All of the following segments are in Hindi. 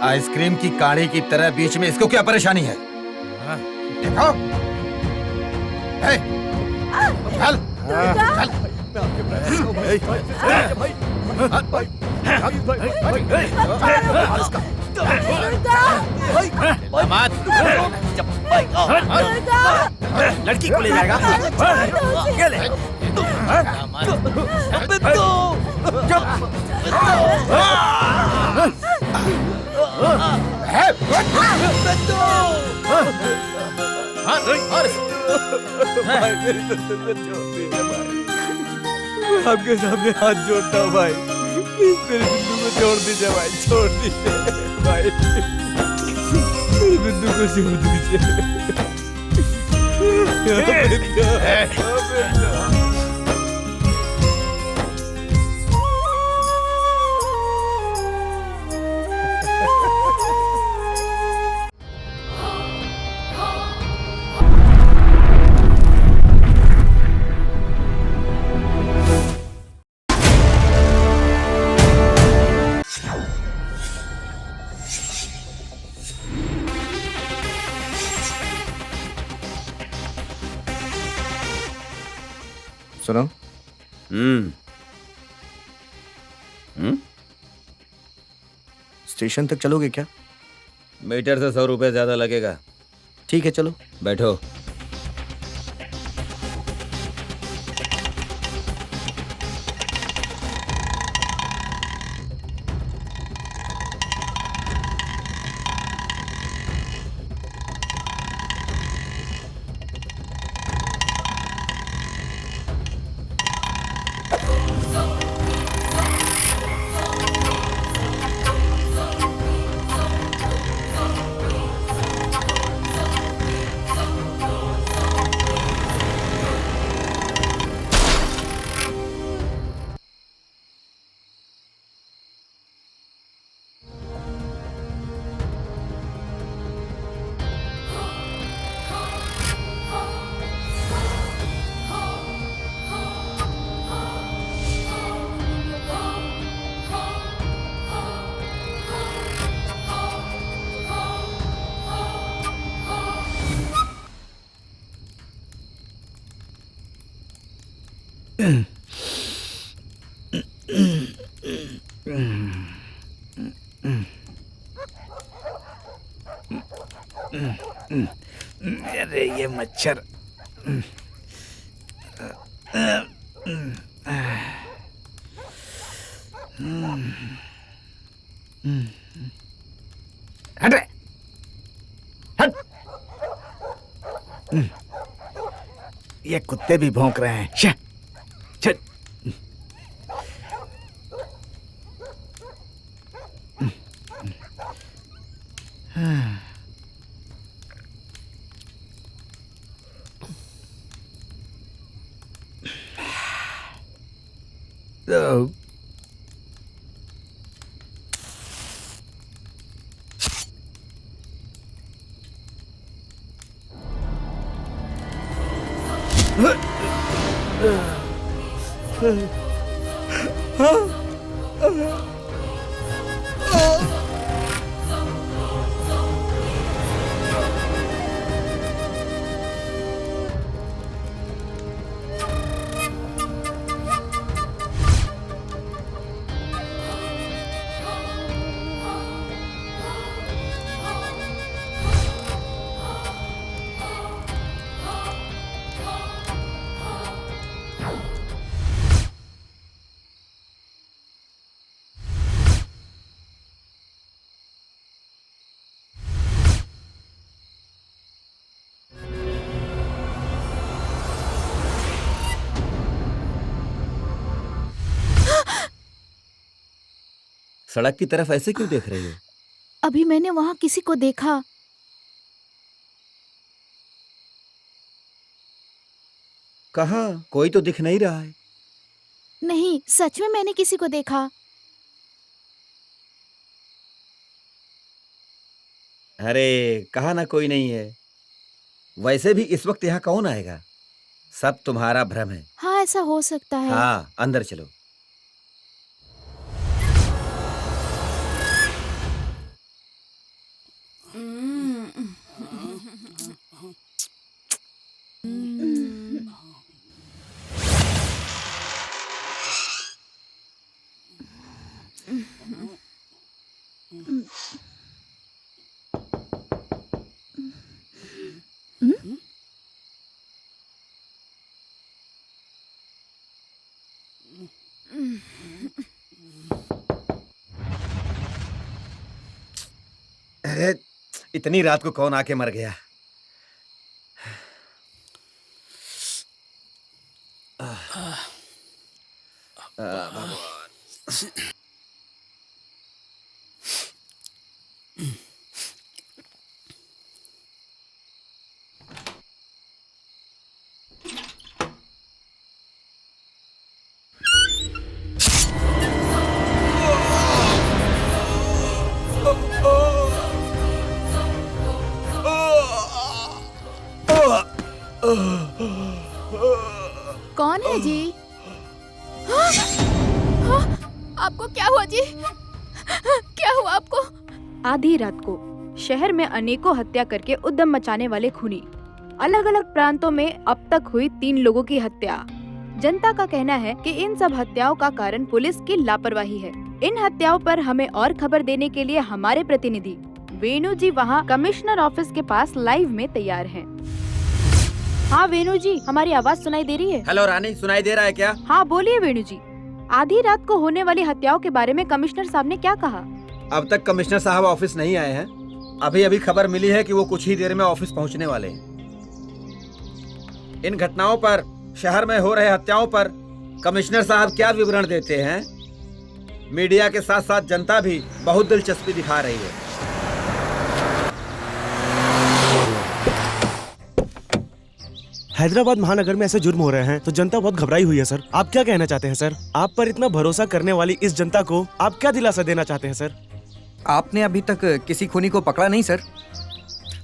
आइसक्रीम की काढ़ी की तरह बीच में इसको क्या परेशानी है? देखो, हे, चल, चल। लड़की को ले जाएगा। ये ले। आपके सामने हाथ जोड़ता हूँ भाई, मेरे बिंदु को छोड़ दीजिए भाई, छोड़ दीजिए भाई, मेरे बिंदु को छोड़ दीजिए। सुनो। स्टेशन तक चलोगे क्या? मीटर से 100 रुपए ज्यादा लगेगा। ठीक है, चलो। बैठो। अरे ये मच्छर। हट रे, हट। ये कुत्ते भी भौंक रहे हैं। छे, छे। तो सड़क की तरफ ऐसे क्यों देख रही हो? अभी मैंने वहां किसी को देखा। कहाँ? कोई तो दिख नहीं रहा है। नहीं, सच में मैंने किसी को देखा। अरे कहा ना कोई नहीं है। वैसे भी इस वक्त यहाँ कौन आएगा? सब तुम्हारा भ्रम है। हाँ, ऐसा हो सकता है। हाँ, अंदर चलो। अरे इतनी रात को कौन आके मर गया? कौन है जी? हाँ? हाँ? आपको क्या हुआ जी? क्या हुआ आपको? आधी रात को शहर में अनेकों हत्या करके उद्यम मचाने वाले खूनी। अलग अलग प्रांतों में अब तक हुई 3 लोगों की हत्या। जनता का कहना है कि इन सब हत्याओं का कारण पुलिस की लापरवाही है। इन हत्याओं पर हमें और खबर देने के लिए हमारे प्रतिनिधि वेणु जी वहाँ कमिश्नर ऑफिस के पास लाइव में तैयार हैं। हाँ वेणु जी, हमारी आवाज सुनाई दे रही है? हेलो रानी, सुनाई दे रहा है क्या? हाँ बोलिए वेणु जी। आधी रात को होने वाली हत्याओं के बारे में कमिश्नर साहब ने क्या कहा? अब तक कमिश्नर साहब ऑफिस नहीं आए हैं। अभी अभी खबर मिली है कि वो कुछ ही देर में ऑफिस पहुंचने वाले हैं। इन घटनाओं पर, शहर में हो रहे हत्याओं पर कमिश्नर साहब क्या विवरण देते हैं? मीडिया के साथ साथ जनता भी बहुत दिलचस्पी दिखा रही है। हैदराबाद महानगर में ऐसे जुर्म हो रहे हैं तो जनता बहुत घबराई हुई है सर। आप क्या कहना चाहते हैं सर? आप पर इतना भरोसा करने वाली इस जनता को आप क्या दिलासा देना चाहते हैं सर? आपने अभी तक किसी खूनी को पकड़ा नहीं सर?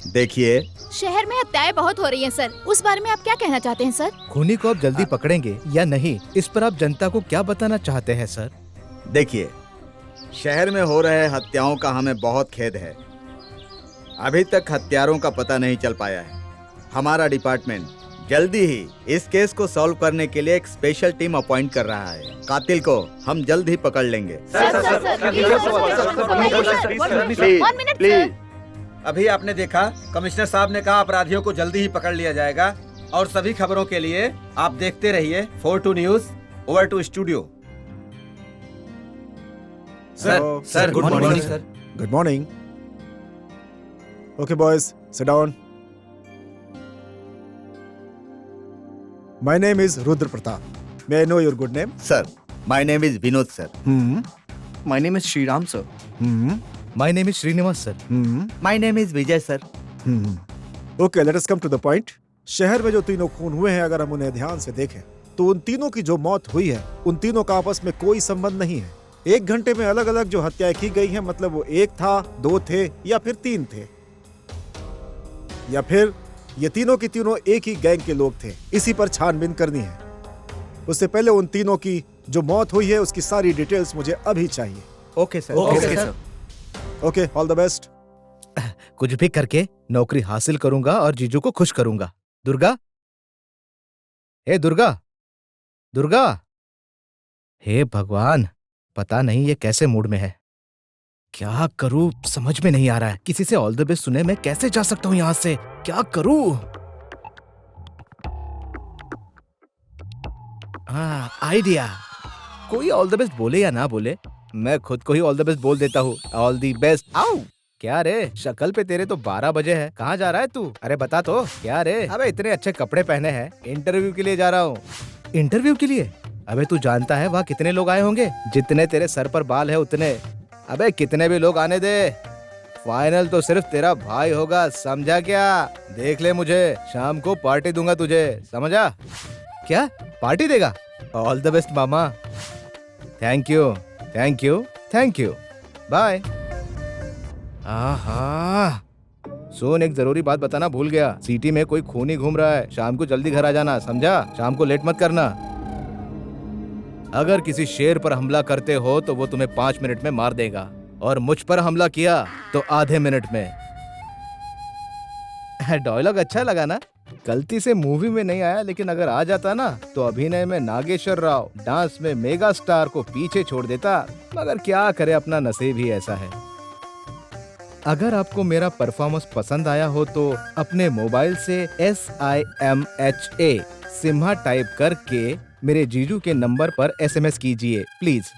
देखिए, शहर में हत्याएं बहुत हो रही हैं सर, उस बारे में आप क्या कहना चाहते हैं सर? खूनी को आप जल्दी पकड़ेंगे या नहीं, इस पर आप जनता को क्या बताना चाहते हैं सर? देखिए, शहर में हो रहे हत्याओं का हमें बहुत खेद है। अभी तक हत्यारों का पता नहीं चल पाया है। हमारा डिपार्टमेंट जल्दी ही इस केस को सॉल्व करने के लिए एक स्पेशल टीम अपॉइंट कर रहा है। कातिल को हम जल्द ही पकड़ लेंगे। प्लीज। अभी आपने देखा, कमिश्नर साहब ने कहा अपराधियों को जल्दी ही पकड़ लिया जाएगा। और सभी खबरों के लिए आप देखते रहिए 42 news. Over to studio. Sir, good morning sir. Good morning. Okay, boys, sit down. My name is Rudra Pratap. May I know your good name? Sir, my name is Vinod sir. My name is Shriram sir. My name is Srinivas sir. My name is Vijay sir. Okay, let us come to the point. शहर में जो तीनों खून हुए हैं, अगर हम उन्हें ध्यान से देखें तो उन तीनों की जो मौत हुई है, उन तीनों का आपस में कोई संबंध नहीं है। 1 घंटे में अलग अलग जो हत्याएं की गई हैं, मतलब वो 1 था, 2 थे या फिर 3 थे, या फिर ये तीनों की तीनों एक ही गैंग के लोग थे। इसी पर छानबीन करनी है। उससे पहले उन तीनों की जो मौत हुई है उसकी सारी डिटेल्स मुझे अभी चाहिए। Okay sir. Okay, sir. Okay, all the best. कुछ भी करके नौकरी हासिल करूंगा और जीजू को खुश करूंगा। दुर्गा, हे दुर्गा, दुर्गा। हे भगवान, पता नहीं ये कैसे मूड में है। क्या करूं समझ में नहीं आ रहा है। किसी से ऑल द बेस्ट सुने मैं कैसे जा सकता हूं यहां से? क्या करूं? हाँ, आइडिया। कोई ऑल द बेस्ट बोले या ना बोले, मैं खुद को ही ऑल द बेस्ट बोल देता हूँ। All the best. आओ। क्या रे, शक्ल पे तेरे तो 12 बजे है। कहाँ जा रहा है तू? अरे बता तो। क्या रे? अबे इतने अच्छे कपड़े पहने हैं। इंटरव्यू के लिए जा रहा हूँ। इंटरव्यू के लिए? अबे तू जानता है वहाँ कितने लोग आए होंगे? जितने तेरे सर पर बाल है उतने। अबे कितने भी लोग आने दे, फाइनल तो सिर्फ तेरा भाई होगा, समझा क्या? देख ले मुझे, शाम को पार्टी दूंगा तुझे, समझा? क्या पार्टी देगा? ऑल द बेस्ट मामा। Thank you, thank you, thank you, bye. आहा, सुन, एक जरूरी बात बताना भूल गया। सिटी में कोई खूनी घूम रहा है। शाम को जल्दी घर आ जाना, समझा? शाम को लेट मत करना। अगर किसी शेर पर हमला करते हो तो वो तुम्हें 5 मिनट में मार देगा, और मुझ पर हमला किया तो आधे मिनट में। डायलॉग अच्छा लगा ना? गलती से मूवी में नहीं आया, लेकिन अगर आ जाता ना तो अभिनय में नागेश्वर राव, डांस में मेगा स्टार को पीछे छोड़ देता। मगर क्या करे, अपना नसीब ही ऐसा है। अगर आपको मेरा परफॉर्मेंस पसंद आया हो तो अपने मोबाइल से SIMHA सिम्हा टाइप करके मेरे जीजू के नंबर पर SMS कीजिए प्लीज।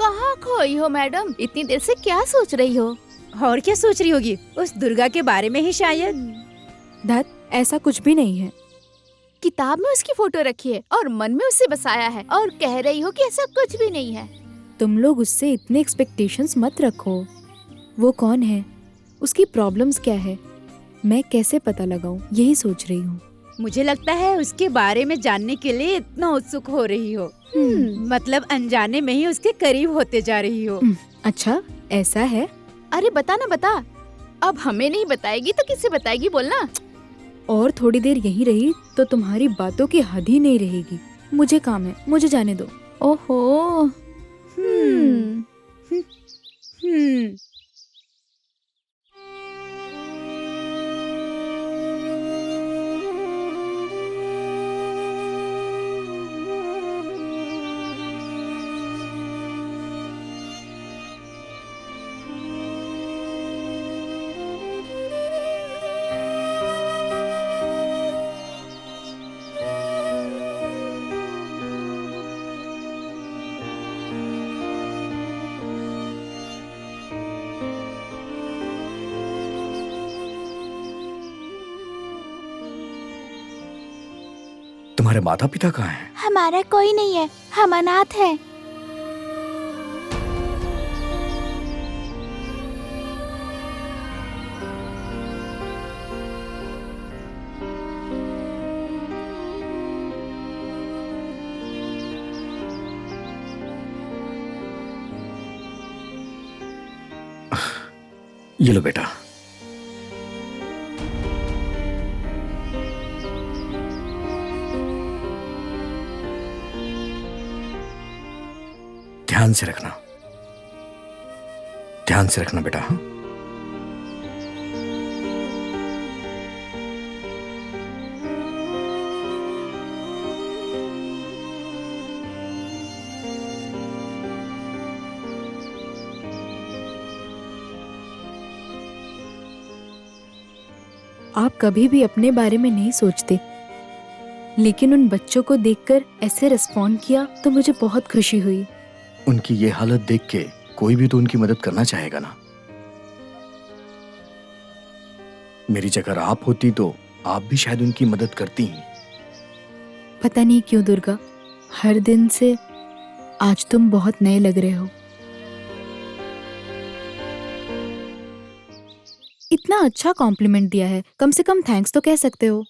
कहाँ खोई हो मैडम? इतनी देर से क्या सोच रही हो? और क्या सोच रही होगी? उस दुर्गा के बारे में ही शायद। धत, ऐसा कुछ भी नहीं है। किताब में उसकी फोटो रखी है और मन में उसे बसाया है और कह रही हो कि ऐसा कुछ भी नहीं है। तुम लोग उससे इतने एक्सपेक्टेशंस मत रखो। वो कौन है, उसकी प्रॉब्लम्स क्या है, मैं कैसे पता लगाऊं, यही सोच रही हूँ। मुझे लगता है उसके बारे में जानने के लिए इतना उत्सुक हो रही हो। मतलब अनजाने में ही उसके करीब होते जा रही हो। अच्छा, ऐसा है? अरे बता ना बता। अब हमें नहीं बताएगी तो किसे बताएगी, बोलना। और थोड़ी देर यहीं रही तो तुम्हारी बातों की हद ही नहीं रहेगी। मुझे काम है, मुझे जाने दो। ओहो। तुम्हारे माता पिता कहाँ हैं? हमारा कोई नहीं है, हम अनाथ हैं। ये लो बेटा। ध्यान से रखना, ध्यान से रखना बेटा। हाँ? आप कभी भी अपने बारे में नहीं सोचते, लेकिन उन बच्चों को देखकर ऐसे रिस्पॉन्ड किया तो मुझे बहुत खुशी हुई। उनकी ये हालत देख के कोई भी तो उनकी मदद करना चाहेगा ना। मेरी जगह आप होती तो आप भी शायद उनकी मदद करती ही। पता नहीं क्यों दुर्गा, हर दिन से आज तुम बहुत नए लग रहे हो। इतना अच्छा कॉम्प्लीमेंट दिया है, कम से कम थैंक्स तो कह सकते हो।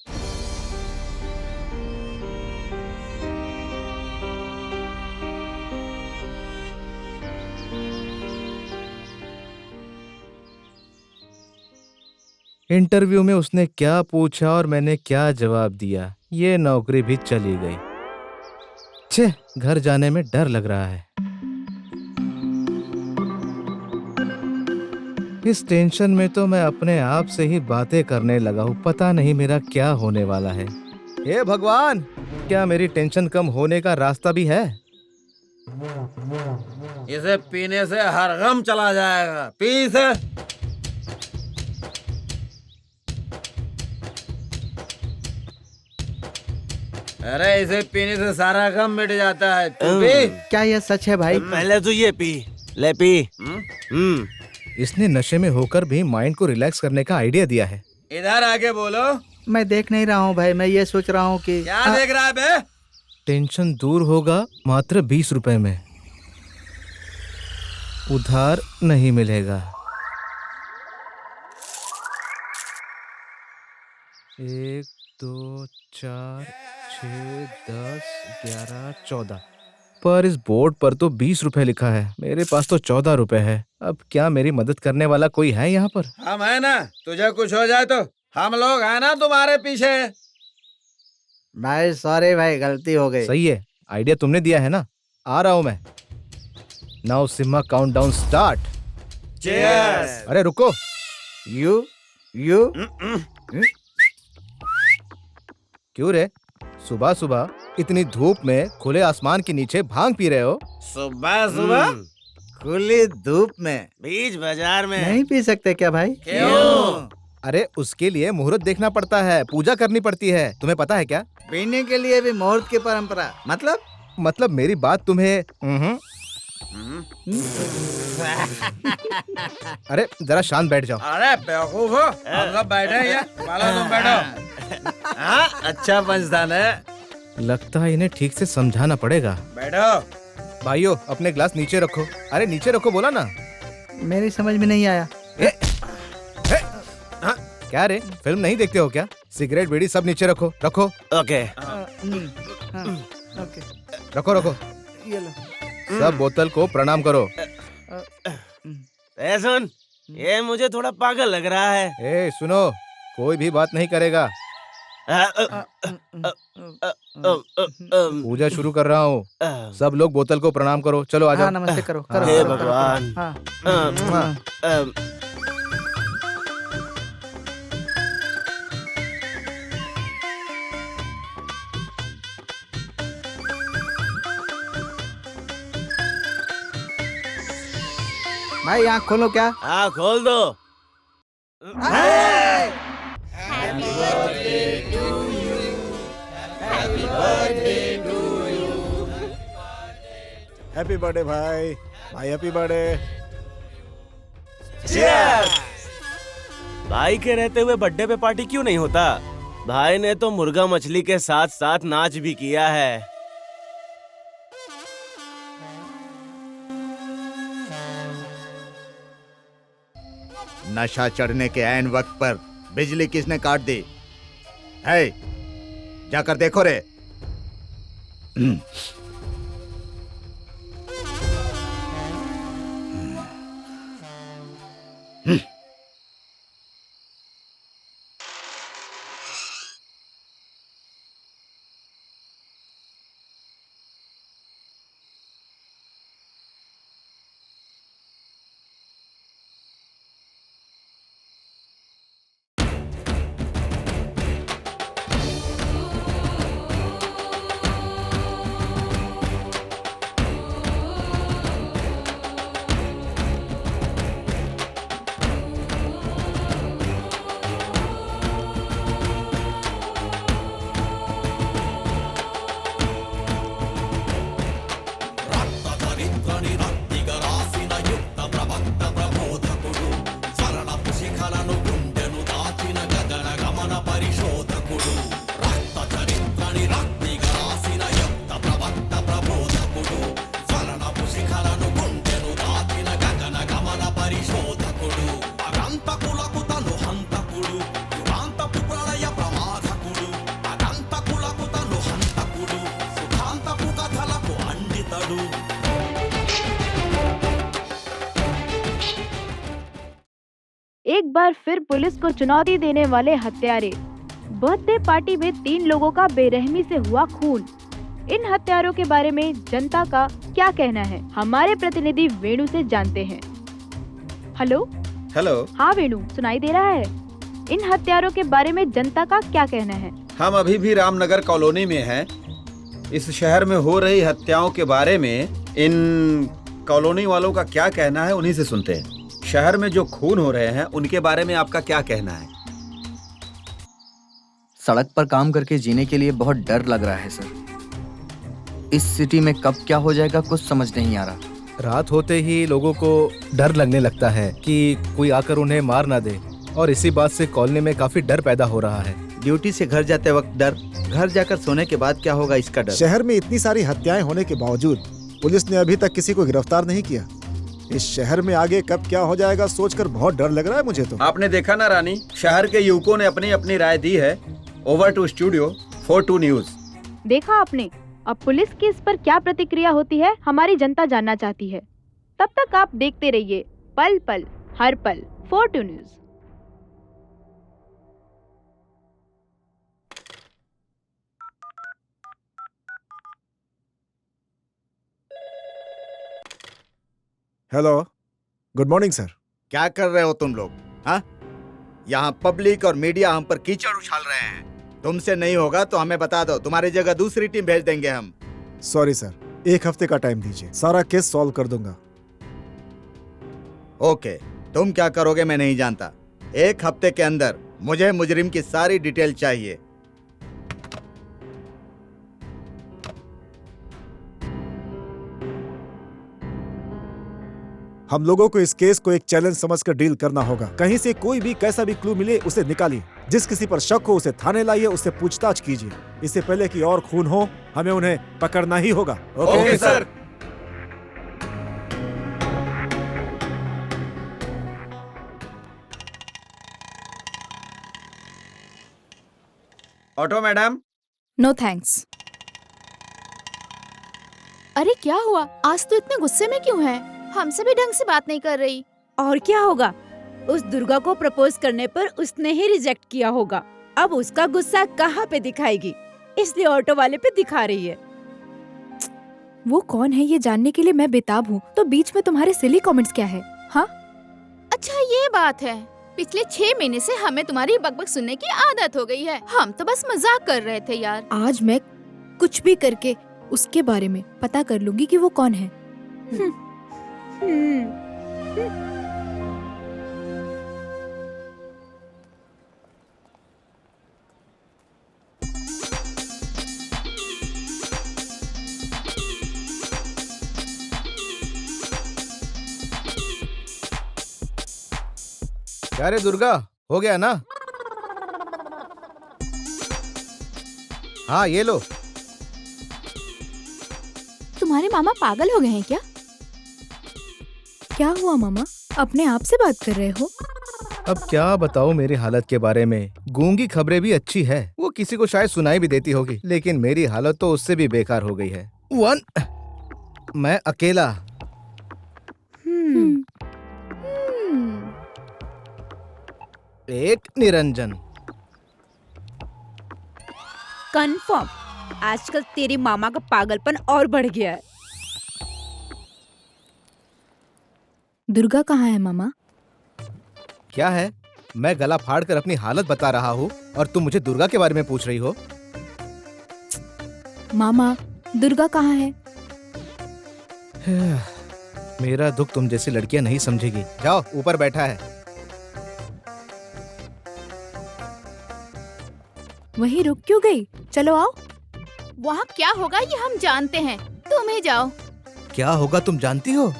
इंटरव्यू में उसने क्या पूछा और मैंने क्या जवाब दिया, ये नौकरी भी चली गई। छे, घर जाने में डर लग रहा है। इस टेंशन में तो मैं अपने आप से ही बातें करने लगा हूँ। पता नहीं मेरा क्या होने वाला है। हे भगवान, क्या मेरी टेंशन कम होने का रास्ता भी है? इसे पीने से हर गम चला जाएगा। पी इसे। अरे इसे पीने से सारा गम मिट जाता है। तू पी। क्या यह सच है भाई? पहले तो ये पी, ले पी। इसने नशे में होकर भी माइंड को रिलैक्स करने का आइडिया दिया है। इधर आके बोलो। मैं देख नहीं रहा हूँ भाई, मैं ये सोच रहा हूँ कि क्या देख रहा है बे? टेंशन दूर होगा मात्र 20 रुपए में। उधार नहीं मिलेगा। 1 2, 4, 6, 10, 11, 14। पर इस बोर्ड पर तो 20 रुपए लिखा है, मेरे पास तो 14 रुपए है। अब क्या मेरी मदद करने वाला कोई है यहाँ पर? हम है ना, तुझे कुछ हो जाए तो हम लोग है ना तुम्हारे पीछे। भाई सॉरी भाई, गलती हो गई। सही है, आइडिया तुमने दिया है ना। आ रहा हूँ मैं। Now Simha countdown start. Cheers. अरे रुको, यू क्यों रे? सुबह सुबह इतनी धूप में खुले आसमान के नीचे भांग पी रहे हो? सुबह सुबह खुली धूप में बीच बाजार में नहीं पी सकते क्या भाई? क्यों? अरे उसके लिए मुहूर्त देखना पड़ता है, पूजा करनी पड़ती है, तुम्हें पता है क्या? पीने के लिए भी मुहूर्त की परंपरा, मतलब मेरी बात तुम्हें अरे जरा शांत बैठ जाओ। अरे बेवकूफ हो, हम सब बैठे हैं यहाँ, मालो तुम बैठो। हाँ, अच्छा पंचदान है। लगता है इन्हें ठीक से समझाना पड़ेगा। बैठो। भाइयों अपने ग्लास नीचे रखो। अरे नीचे रखो बोला ना। मेरी समझ में नहीं आया। क्या रे, फिल्म नहीं देखते हो क्या? सिगरेट बीड़ी सब नीचे रखो। रखो ओके। रखो रखो। ये लो। सब बोतल को प्रणाम करो। ए सुन, ये मुझे थोड़ा पागल लग रहा है। ए सुनो, कोई भी बात नहीं करेगा। पूजा शुरू कर रहा हूँ, सब लोग बोतल को प्रणाम करो। चलो आ जाओ। हाँ, नमस्ते करो, करो, हे करो, भगवान। करो। हाँ। भाई आँख खोलो। क्या? हाँ खोल दो। हैप्पी बर्थडे भाई। भाई हैप्पी बर्थडे। भाई के रहते हुए बर्थडे पे पार्टी क्यों नहीं होता? भाई ने तो मुर्गा मछली के साथ साथ नाच भी किया है। नशा चढ़ने के ऐन वक्त पर बिजली किसने काट दी है? जाकर देखो रे। एक बार फिर पुलिस को चुनौती देने वाले हत्यारे। बर्थडे पार्टी में 3 लोगों का बेरहमी से हुआ खून। इन हत्यारों के बारे में जनता का क्या कहना है, हमारे प्रतिनिधि वेणु से जानते हैं। हेलो। हेलो। हाँ वेणु, सुनाई दे रहा है? इन हत्यारों के बारे में जनता का क्या कहना है? हम अभी भी रामनगर कॉलोनी में हैं। इस शहर में हो रही हत्याओं के बारे में इन कॉलोनी वालों का क्या कहना है, उन्हीं से सुनते हैं। शहर में जो खून हो रहे हैं उनके बारे में आपका क्या कहना है? सड़क पर काम करके जीने के लिए बहुत डर लग रहा है सर। इस सिटी में कब क्या हो जाएगा कुछ समझ नहीं आ रहा। रात होते ही लोगों को डर लगने लगता है कि कोई आकर उन्हें मार ना दे, और इसी बात से कॉलोनी में काफी डर पैदा हो रहा है। ड्यूटी से घर जाते वक्त डर, घर जाकर सोने के बाद क्या होगा इसका डर। शहर में इतनी सारी हत्याएं होने के बावजूद पुलिस ने अभी तक किसी को गिरफ्तार नहीं किया। इस शहर में आगे कब क्या हो जाएगा सोचकर बहुत डर लग रहा है मुझे तो। आपने देखा ना रानी, शहर के युवकों ने अपनी अपनी राय दी है। Over to studio for 2 news. देखा आपने, अब पुलिस की इस पर क्या प्रतिक्रिया होती है हमारी जनता जानना चाहती है। तब तक आप देखते रहिए पल पल हर पल 4 news. Hello, good morning sir. क्या कर रहे हो तुम लोग? हाँ, यहाँ पब्लिक और मीडिया हम पर कीचड़ उछाल रहे हैं। तुमसे नहीं होगा तो हमें बता दो, तुम्हारी जगह दूसरी टीम भेज देंगे हम। सॉरी सर, 1 हफ्ते का टाइम दीजिए, सारा केस सॉल्व कर दूंगा। ओके, तुम क्या करोगे मैं नहीं जानता। 1 हफ्ते के अंदर मुझे मुजरिम की सारी डिटेल चाहिए। हम लोगों को इस केस को एक चैलेंज समझकर डील करना होगा। कहीं से कोई भी कैसा भी क्लू मिले उसे निकालिए। जिस किसी पर शक हो उसे थाने लाइए, उससे पूछताछ कीजिए। इससे पहले कि और खून हो, हमें उन्हें पकड़ना ही होगा। Okay sir. Auto madam. No thanks. अरे क्या हुआ? आज तो इतने गुस्से में क्यों है? हमसे भी ढंग से बात नहीं कर रही। और क्या होगा, उस दुर्गा को प्रपोज करने पर उसने ही रिजेक्ट किया होगा। अब उसका गुस्सा कहाँ पे दिखाएगी, इसलिए ऑटो वाले पे दिखा रही है। वो कौन है ये जानने के लिए मैं बेताब हूँ। तो बीच में तुम्हारे सिली कमेंट्स क्या है? हाँ, अच्छा ये बात है। पिछले 6 महीने से हमें तुम्हारी बकबक सुनने की आदत हो गई है। हम तो बस मजाक कर रहे थे यार। आज मैं कुछ भी करके उसके बारे में पता कर लूंगी कि वो कौन है। क्या रे दुर्गा, हो गया ना? हाँ ये लो। तुम्हारे मामा पागल हो गए हैं क्या? क्या हुआ मामा, अपने आप से बात कर रहे हो? अब क्या बताऊं मेरी हालत के बारे में। गूंगी खबरें भी अच्छी है, वो किसी को शायद सुनाई भी देती होगी, लेकिन मेरी हालत तो उससे भी बेकार हो गई है। मैं अकेला। एक निरंजन। कंफर्म, आजकल तेरी मामा का पागलपन और बढ़ गया है। दुर्गा कहाँ है मामा? क्या है? मैं गला फाड़ कर अपनी हालत बता रहा हूँ और तुम मुझे दुर्गा के बारे में पूछ रही हो? मामा, दुर्गा कहाँ है? मेरा दुख तुम जैसी लड़कियां नहीं समझेगी। जाओ, ऊपर बैठा है। वहीं रुक क्यों गई? चलो आओ। वहाँ क्या होगा ये हम जानते हैं, तुम ही जाओ। क्या होगा तुम जानती हो?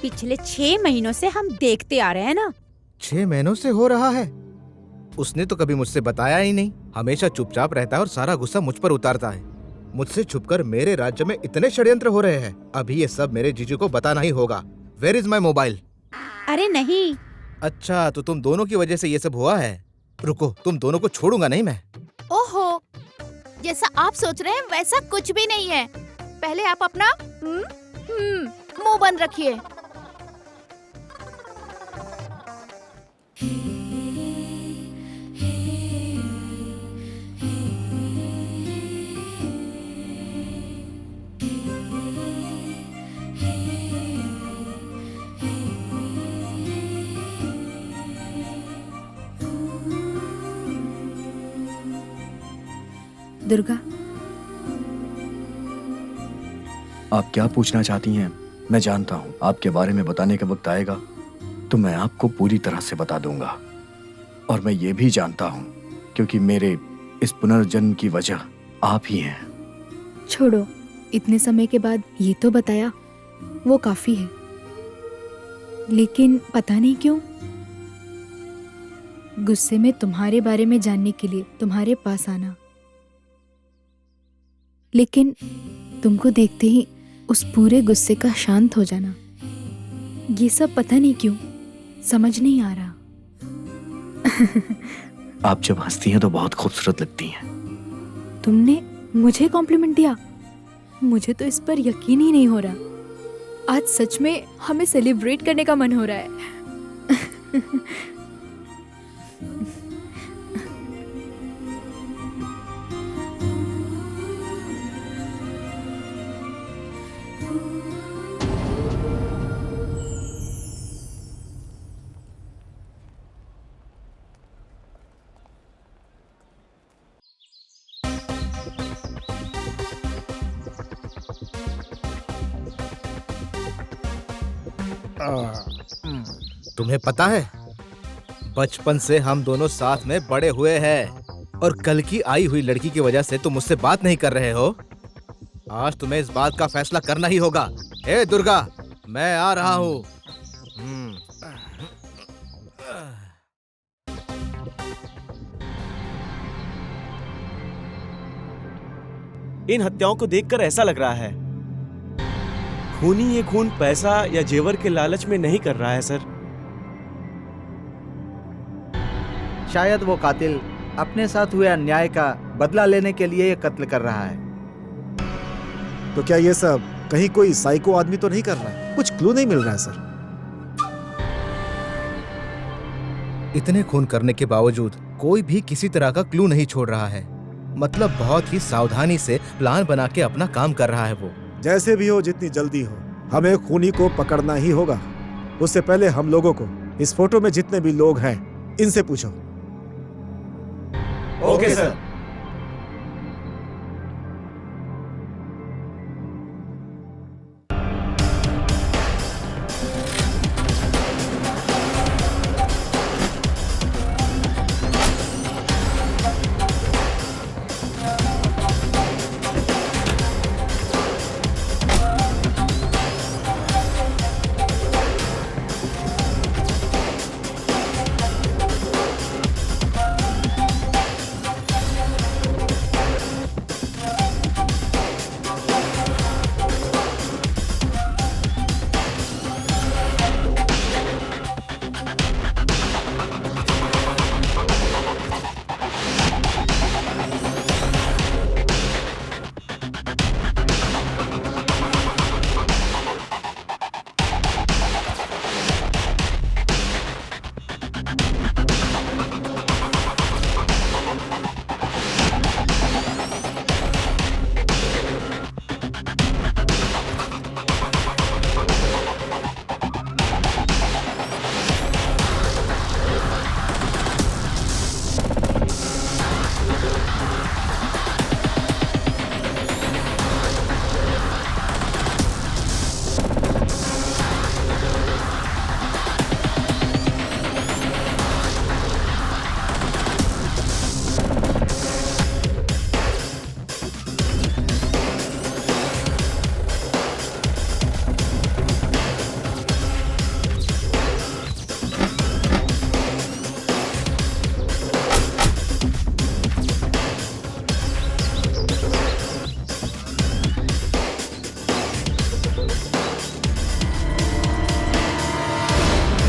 पिछले 6 महीनों से हम देखते आ रहे हैं ना। 6 महीनों से हो रहा है? उसने तो कभी मुझसे बताया ही नहीं। हमेशा चुपचाप रहता है और सारा गुस्सा मुझ पर उतारता है। मुझसे छुपकर मेरे राज्य में इतने षड्यंत्र हो रहे हैं। अभी ये सब मेरे जीजू को बताना ही होगा। Where is my mobile? अरे नहीं। अच्छा, तो तुम दोनों की वजह से ये सब हुआ है। रुको, तुम दोनों को छोड़ूंगा नहीं मैं। ओहो, जैसा आप सोच रहे हैं वैसा कुछ भी नहीं है। पहले आप अपना मुंह बंद रखिए। दुर्गा, आप क्या पूछना चाहती हैं? मैं जानता हूँ आपके बारे में बताने का वक्त आएगा तो मैं आपको पूरी तरह से बता दूंगा। और मैं ये भी जानता हूँ क्योंकि मेरे इस पुनर्जन्म की वजह आप ही हैं। छोड़ो, इतने समय के बाद ये तो बताया, वो काफी है। लेकिन पता नहीं क्यों गुस्से में तुम्हारे बारे में जानने के लिए तुम्हारे पास आना, लेकिन तुमको देखते ही उस पूरे गुस्से का शांत हो जाना, ये सब पता नहीं क्यों समझ नहीं आ रहा। आप जब हंसती हैं तो बहुत खूबसूरत लगती हैं। तुमने मुझे कॉम्प्लीमेंट दिया? मुझे तो इस पर यकीन ही नहीं हो रहा। आज सच में हमें सेलिब्रेट करने का मन हो रहा है। तुम्हें पता है, बचपन से हम दोनों साथ में बड़े हुए हैं और कल की आई हुई लड़की की वजह से तुम मुझसे बात नहीं कर रहे हो। आज तुम्हें इस बात का फैसला करना ही होगा। ए दुर्गा, मैं आ रहा हूँ। इन हत्याओं को देखकर ऐसा लग रहा है खूनी ये खून पैसा या जेवर के लालच में नहीं कर रहा है सर। शायद वो कातिल अपने साथ हुए अन्याय का बदला लेने के लिए ये कत्ल कर रहा है। तो क्या ये सब कहीं कोई साइको आदमी तो नहीं कर रहा है? कुछ क्लू नहीं मिल रहा है सर। इतने खून करने के बावजूद कोई भी किसी तरह का क्लू नहीं छोड़ रहा है। मतलब बहुत ही सावधानी से प्लान बना के अपना काम कर रहा है वो। जैसे भी हो, जितनी जल्दी हो, हमें खूनी को पकड़ना ही होगा। उससे पहले हम लोगों को इस फोटो में जितने भी लोग हैं इनसे पूछो। Okay sir.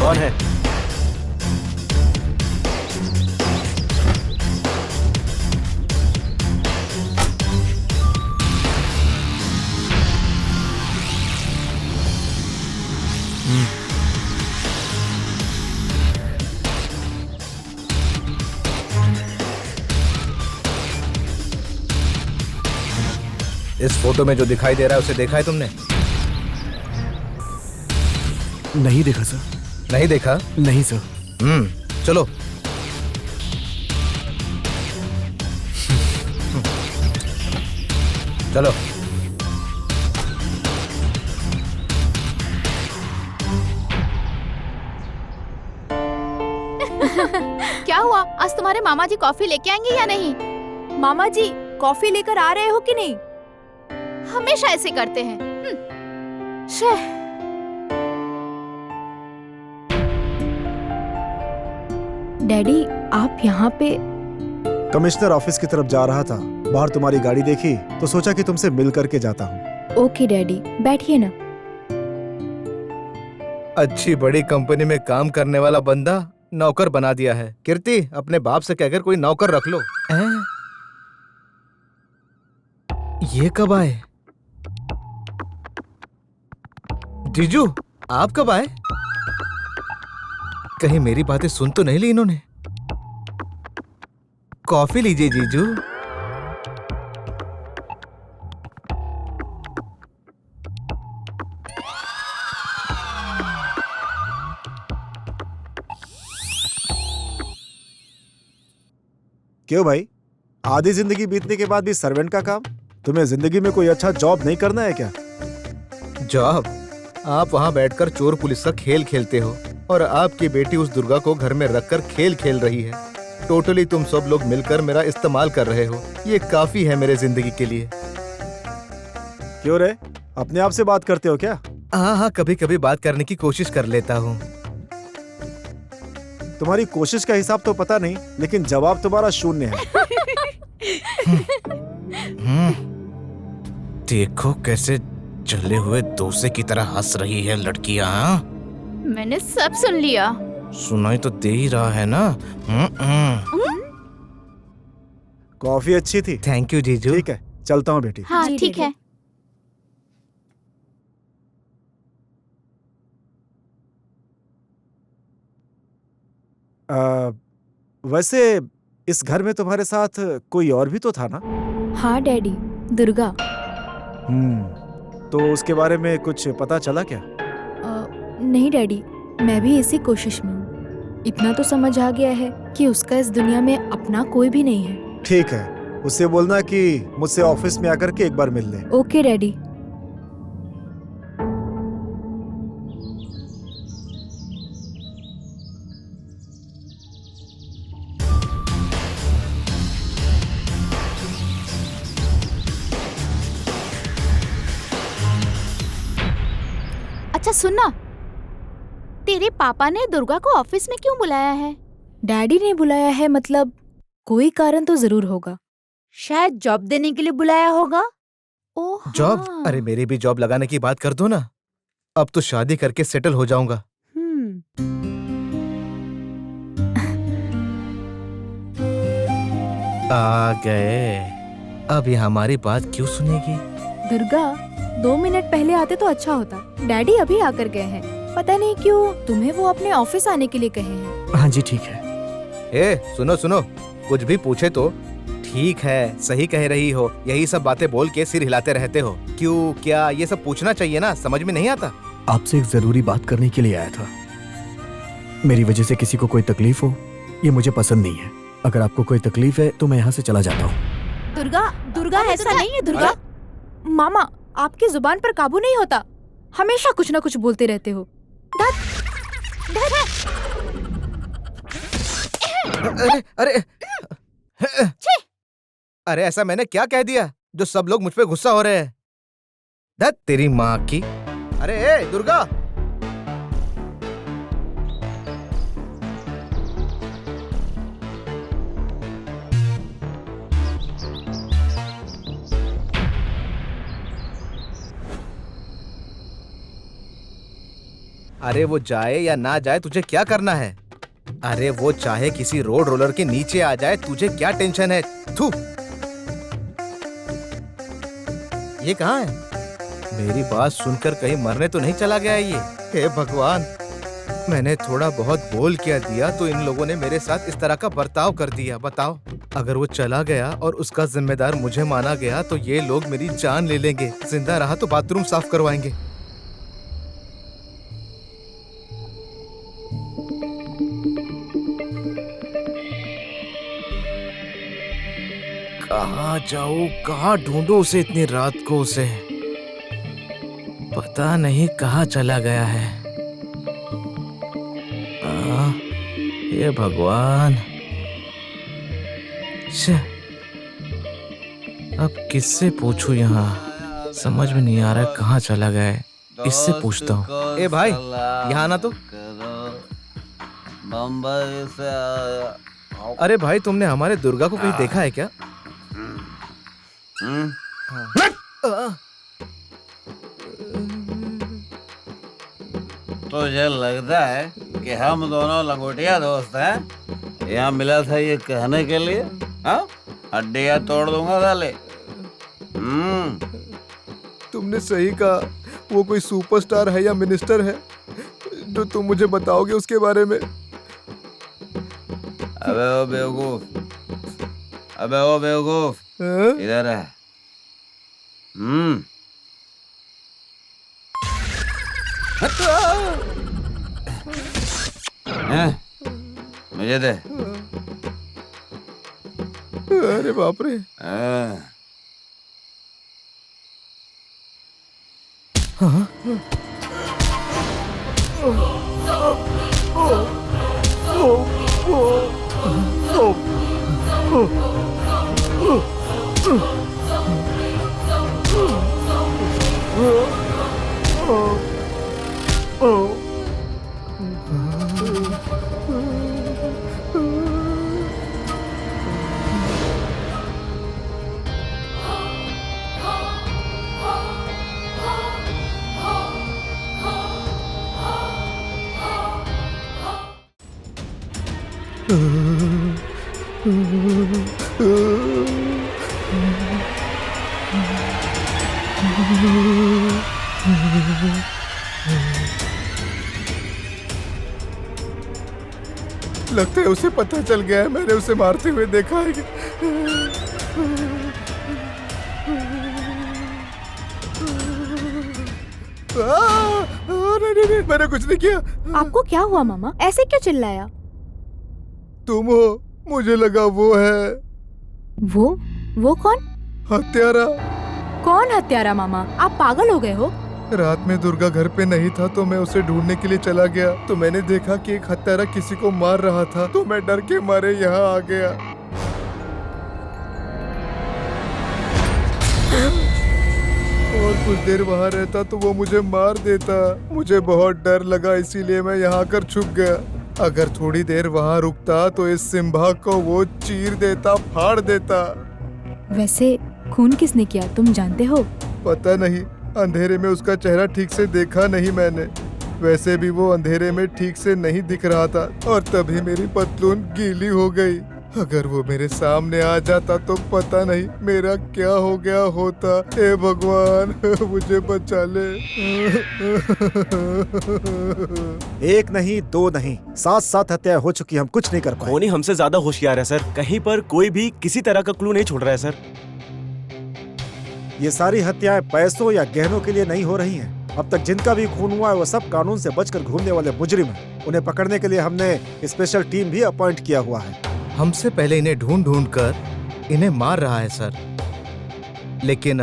कौन है? इस फोटो में जो दिखाई दे रहा है उसे देखा है तुमने? नहीं देखा सर। नहीं देखा? नहीं सर। चलो। चलो। क्या हुआ? आज तुम्हारे मामा जी कॉफी लेके आएंगे या नहीं? मामा जी कॉफी लेकर आ रहे हो कि नहीं? हमेशा ऐसे करते हैं। शे। डैडी, आप यहाँ पे? कमिश्नर ऑफिस की तरफ जा रहा था, बाहर तुम्हारी गाड़ी देखी तो सोचा कि तुमसे मिल करके जाता हूँ। ओके डैडी, बैठिए ना। अच्छी बड़ी कंपनी में काम करने वाला बंदा नौकर बना दिया है। कीर्ति, अपने बाप से कहकर कोई नौकर रख लो। ये कब आए? जीजू, आप कब आए? कहीं मेरी बातें सुन तो नहीं ली इन्होंने? कॉफी लीजिए जीजू। क्यों भाई, आधी जिंदगी बीतने के बाद भी सर्वेंट का काम? तुम्हें जिंदगी में कोई अच्छा जॉब नहीं करना है क्या? जॉब? आप वहां बैठकर चोर पुलिस का खेल खेलते हो और आपकी बेटी उस दुर्गा को घर में रखकर खेल खेल रही है। टोटली तुम सब लोग मिलकर मेरा इस्तेमाल कर रहे हो। ये काफी है मेरे जिंदगी के लिए। क्यों रे, अपने आप से बात करते हो क्या? हाँ, कभी कभी बात करने की कोशिश कर लेता हूँ। तुम्हारी कोशिश का हिसाब तो पता नहीं, लेकिन जवाब तुम्हारा शून्य है। देखो कैसे जले हुए डोसे की तरह हंस रही है लड़कियां। मैंने सब सुन लिया। सुनाई तो दे ही रहा है ना। कॉफी अच्छी थी। थैंक यू जीजू। ठीक है, चलता हूँ बेटी। हाँ ठीक है। वैसे इस घर में तुम्हारे साथ कोई और भी तो था ना? हाँ डैडी, दुर्गा। तो उसके बारे में कुछ पता चला क्या? नहीं डैडी, मैं भी इसी कोशिश में हूँ। इतना तो समझ आ गया है कि उसका इस दुनिया में अपना कोई भी नहीं है। ठीक है, उससे बोलना कि मुझसे ऑफिस में आकर के एक बार मिल ले। Okay daddy. अच्छा सुनना, तेरे पापा ने दुर्गा को ऑफिस में क्यों बुलाया है? डैडी ने बुलाया है, मतलब कोई कारण तो जरूर होगा। शायद जॉब देने के लिए बुलाया होगा। ओह जॉब? हाँ। अरे मेरी भी जॉब लगाने की बात कर दो ना। अब तो शादी करके सेटल हो जाऊंगा। आ गए। अब ये हमारी बात क्यों सुनेगी? दुर्गा, 2 मिनट पहले आते तो अच्छा होता। डैडी अभी आकर गए हैं। पता नहीं क्यों तुम्हें वो अपने ऑफिस आने के लिए कहे हैं। हाँ जी ठीक है। ए सुनो सुनो, कुछ भी पूछे तो ठीक है, सही कह रही हो, यही सब बातें बोल के सिर हिलाते रहते हो। क्यों, क्या, ये सब पूछना चाहिए ना, समझ में नहीं आता। आपसे एक जरूरी बात करने के लिए आया था। मेरी वजह से किसी को कोई तकलीफ हो, ये मुझे पसंद नहीं है। अगर आपको कोई तकलीफ है तो मैं यहाँ से चला जाता हूँ। दुर्गा, दुर्गा ऐसा नहीं है दुर्गा। मामा, आपकी जुबान पर काबू नहीं होता। हमेशा कुछ ना कुछ बोलते रहते हो। अरे अरे अरे, ऐसा मैंने क्या कह दिया जो सब लोग मुझ पे गुस्सा हो रहे हैं? धत तेरी माँ की। अरे ए, दुर्गा, अरे वो जाए या ना जाए तुझे क्या करना है? अरे वो चाहे किसी रोड रोलर के नीचे आ जाए, तुझे क्या टेंशन है? थू, ये कहाँ है? मेरी बात सुनकर कहीं मरने तो नहीं चला गया है ये? हे भगवान, मैंने थोड़ा बहुत बोल क्या दिया तो इन लोगों ने मेरे साथ इस तरह का बर्ताव कर दिया। बताओ, अगर वो चला गया और उसका जिम्मेदार मुझे माना गया तो ये लोग मेरी जान ले लेंगे। जिंदा रहा तो बाथरूम साफ करवाएंगे। कहाँ जाऊँ, कहाँ ढूंढूं उसे इतनी रात को? उसे पता नहीं कहाँ चला गया है। ये भगवान, अब किससे पूछूं? यहाँ समझ में नहीं आ रहा है कहाँ चला गया है। इससे पूछता हूँ। ए भाई, यहाँ ना तो। बम्बई से अरे भाई, तुमने हमारे दुर्गा को कहीं देखा है क्या? तुझे लगता है कि हम दोनों लंगोटिया दोस्त हैं। यहाँ मिला था ये कहने के लिए, हाँ? हड्डियाँ तोड़ दूंगा साले। तुमने सही कहा, वो कोई सुपरस्टार है या मिनिस्टर है जो तुम मुझे बताओगे उसके बारे में? अबे ओ बेवकूफ, अबे ओ बेवकूफ, इधर है। मुझे दे। अरे बाप रे। लगता है उसे पता चल गया है, मैंने उसे मारते हुए देखा है। नहीं, मैंने कुछ नहीं किया। आपको क्या हुआ मामा, ऐसे क्यों चिल्लाया? तुम हो, मुझे लगा वो है। वो कौन? हत्यारा। कौन हत्यारा मामा? आप पागल हो गए हो? रात में दुर्गा घर पे नहीं था तो मैं उसे ढूंढने के लिए चला गया, तो मैंने देखा कि एक हत्यारा किसी को मार रहा था, तो मैं डर के मारे यहाँ आ गया। और कुछ देर वहाँ रहता तो वो मुझे मार देता। मुझे बहुत डर लगा, इसीलिए मैं यहाँ आकर छुप गया। अगर थोड़ी देर वहाँ रुकता तो इस सिम्बा को वो चीर देता, फाड़ देता। वैसे खून किसने किया तुम जानते हो? पता नहीं, अंधेरे में उसका चेहरा ठीक से देखा नहीं मैंने। वैसे भी वो अंधेरे में ठीक से नहीं दिख रहा था, और तभी मेरी पतलून गीली हो गई। अगर वो मेरे सामने आ जाता तो पता नहीं मेरा क्या हो गया होता। हे भगवान, मुझे बचा ले। एक नहीं, दो नहीं, 7 हत्याएं हो चुकी, हम कुछ नहीं कर पाए। खूनी हमसे ज्यादा होशियार है सर, कहीं पर कोई भी किसी तरह का क्लू नहीं छोड़ रहा है सर। ये सारी हत्याएं पैसों या गहनों के लिए नहीं हो रही हैं। अब तक जिनका भी खून हुआ है वो सब कानून से बचकर घूमने वाले मुजरिम हैं। उन्हें पकड़ने के लिए हमने स्पेशल टीम भी अपॉइंट किया हुआ है। हमसे पहले इन्हें ढूंढ ढूंढ कर इन्हें मार रहा है सर, लेकिन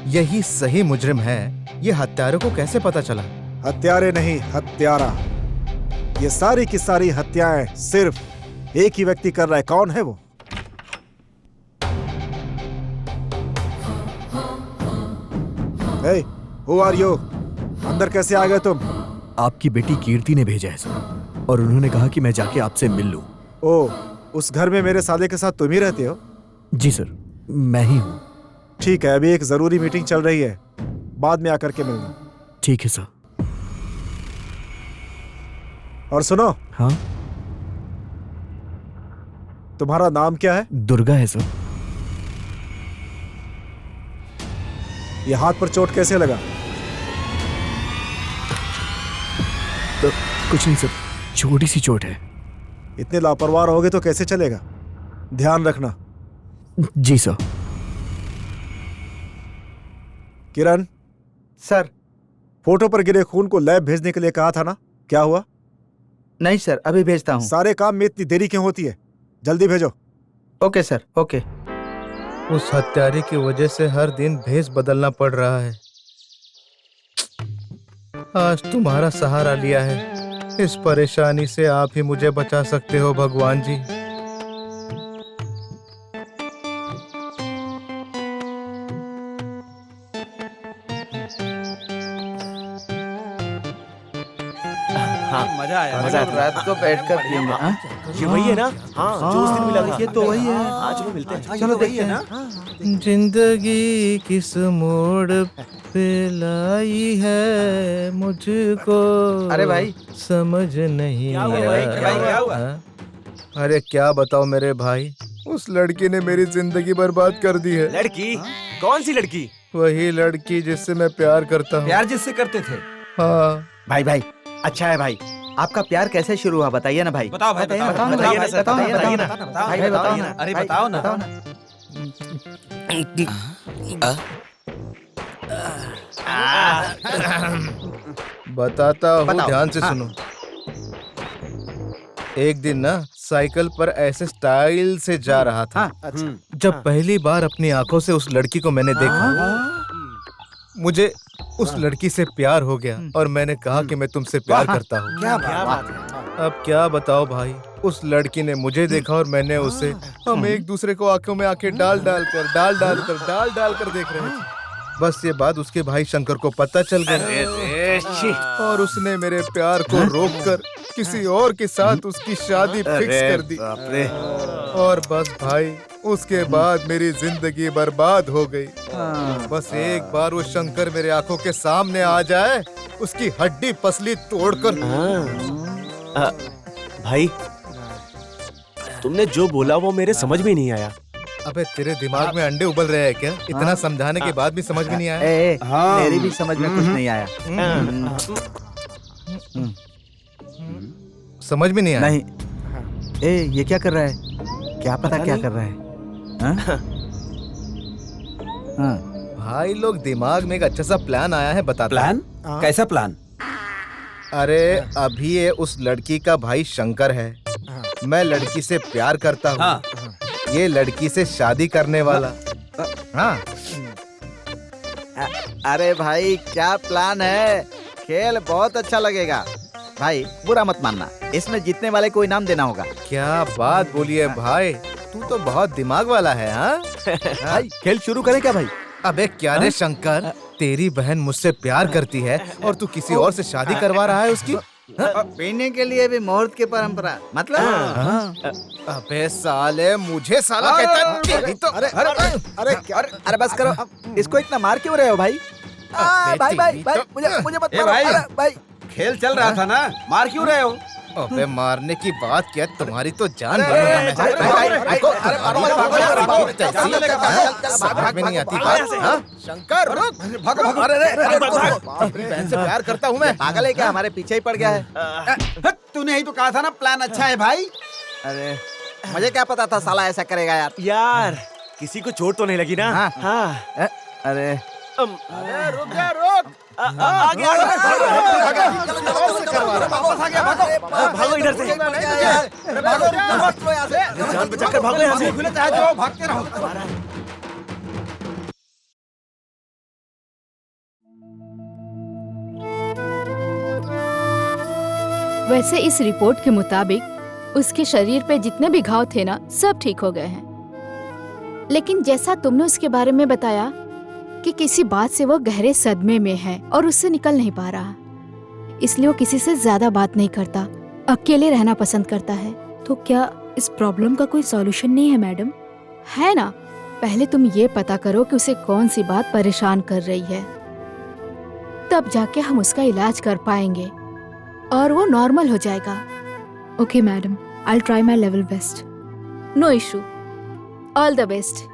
यही सही मुजरिम है। ये हत्यारों को कैसे पता चला? हत्यारे नहीं, हत्यारा। ये सारी की सारी हत्याएं सिर्फ एक ही व्यक्ति कर रहा है। कौन है वो? Hey, who are you? अंदर कैसे आ गए तुम? आपकी बेटी कीर्ति ने भेजा है सर, और उन्होंने कहा कि मैं जाके आपसे मिल लूं। ओह, उस घर में मेरे साले के साथ तुम ही रहते हो? जी सर, मैं ही हूँ। ठीक है, अभी एक जरूरी मीटिंग चल रही है, बाद में आकर के मिलना। ठीक है सर। और सुनो। हाँ? तुम्हारा नाम क्या है? दुर्गा है सर। ये हाथ पर चोट कैसे लगा? तो कुछ नहीं सर, छोटी सी चोट है। इतने लापरवाह रहोगे तो कैसे चलेगा? ध्यान रखना। जी सर। किरण। सर। फोटो पर गिरे खून को लैब भेजने के लिए कहा था ना, क्या हुआ? नहीं सर, अभी भेजता हूँ। सारे काम में इतनी देरी क्यों होती है? जल्दी भेजो। Okay sir, okay. उस हत्यारे की वजह से हर दिन भेष बदलना पड़ रहा है। आज तुम्हारा सहारा लिया है, इस परेशानी से आप ही मुझे बचा सकते हो भगवान जी। हाँ, मजा आया। रात को बैठकर पियेंगे। ये वही है ना? हाँ, जो उस दिन मिला था। ये तो वही है। हाँ, चलो मिलते हैं। चलो देखते हैं। जिंदगी किस मोड़ पे लाई है मुझको अरे भाई। समझ नहीं क्या हुआ आया। भाई? क्या हुआ? हाँ? अरे क्या बताओ मेरे भाई, उस लड़की ने मेरी जिंदगी बर्बाद कर दी है। लड़की? कौन सी लड़की? वही लड़की जिससे मैं प्यार करता हूँ। प्यार जिससे करते थे? हाँ। भाई भाई, अच्छा है भाई। आपका प्यार कैसे शुरू हुआ बताइए ना भाई। बताओ भाई, बताइए ना, बताओ, बताइए ना, बताइए ना, बताओ ना, बताइए बताओ ना, ना, बताओ, भाई बताओ ना, अरे बताओ ना। बताओ ना। बताता हूँ, बताओ। ध्यान से हाँ। सुनो। एक दिन ना साइकिल पर ऐसे स्टाइल से जा रहा था। हाँ, अच्छा। जब पहली बार अपनी आंखों से उस लड़की को मैंने देखा, मुझे उस लड़की से प्यार हो गया और मैंने कहा कि मैं तुमसे प्यार करता हूँ। क्या क्या बात बात है? अब क्या बताओ भाई, उस लड़की ने मुझे देखा और मैंने उसे। हम एक दूसरे को आंखों में आंखें डाल डाल कर देख रहे थे। बस ये बात उसके भाई शंकर को पता चल गया और उसने मेरे प्यार को रोककर किसी और के साथ उसकी शादी फिक्स कर दी। और बस भाई, उसके बाद मेरी जिंदगी बर्बाद हो गई। बस एक बार वो शंकर मेरे आंखों के सामने आ जाए, उसकी हड्डी पसली तोड़कर। भाई, तुमने जो बोला वो मेरे समझ में नहीं आया। अबे तेरे दिमाग में अंडे उबल रहे हैं क्या? इतना समझाने के बाद भी समझ में नहीं आया? मेरी भी समझ में कुछ नहीं आया। समझ में नहीं आया? नहीं। ये क्या कर रहा है? क्या पता क्या कर रहा है? हाँ? हाँ। भाई लोग, दिमाग में एक अच्छा सा प्लान आया है, बताता प्लान? कैसा प्लान? अरे अभी ये उस लड़की का भाई शंकर है, मैं लड़की से प्यार करता हूँ। हाँ। ये लड़की से शादी करने वाला। हाँ। अरे भाई, क्या प्लान है? खेल बहुत अच्छा लगेगा भाई, बुरा मत मानना। इसमें जीतने वाले को इनाम देना होगा। क्या बात बोली है भाई, तू तो बहुत दिमाग वाला है। हाँ भाई, खेल शुरू करें क्या भाई? अबे क्या रे शंकर, तेरी बहन मुझसे प्यार करती है और तू किसी और से शादी करवा रहा है उसकी। पीने के लिए भी मुहूर्त की परंपरा, मतलब? अबे साले, मुझे साला कहता है? तेरी तो अरे बस करो, इसको इतना मार क्यों रहे हो भाई? भाई भाई भाई, मुझे मत मारो। भाई। अरे भाई, खेल चल रहा था ना, मार क्यों रहे हो? अबे मारने की बात क्या, तुम्हारी तो जान भाई, समझ में नहीं आती बात। हाँ? शंकर रुक, अपनी बहन से प्यार करता हूँ मैं। पागल है क्या? हमारे पीछे ही पड़ गया है। तूने ही तो कहा था ना प्लान अच्छा है भाई। अरे मुझे क्या पता था साला ऐसा करेगा यार। यार, किसी को चोट तो नहीं लगी ना? हाँ। हाँ। अरे रुक जा, रुक। आगे भागो इधर से। जान बचाकर भागो यहाँ से। भागते रहो। वैसे इस रिपोर्ट के मुताबिक उसके शरीर पे जितने भी घाव थे ना, सब ठीक हो गए हैं। लेकिन जैसा तुमने उसके बारे में बताया कि किसी बात से वो गहरे सदमे में है और उससे निकल नहीं पा रहा, इसलिए वो किसी से ज्यादा बात नहीं करता, अकेले रहना पसंद करता है। तो क्या इस प्रॉब्लम का कोई सॉल्यूशन नहीं है मैडम? है ना, पहले तुम ये पता करो कि उसे कौन सी बात परेशान कर रही है, तब जाके हम उसका इलाज कर पाएंगे और वो नॉर्मल हो जाएगा। Okay madam, I will try my level best. No issue, all the best.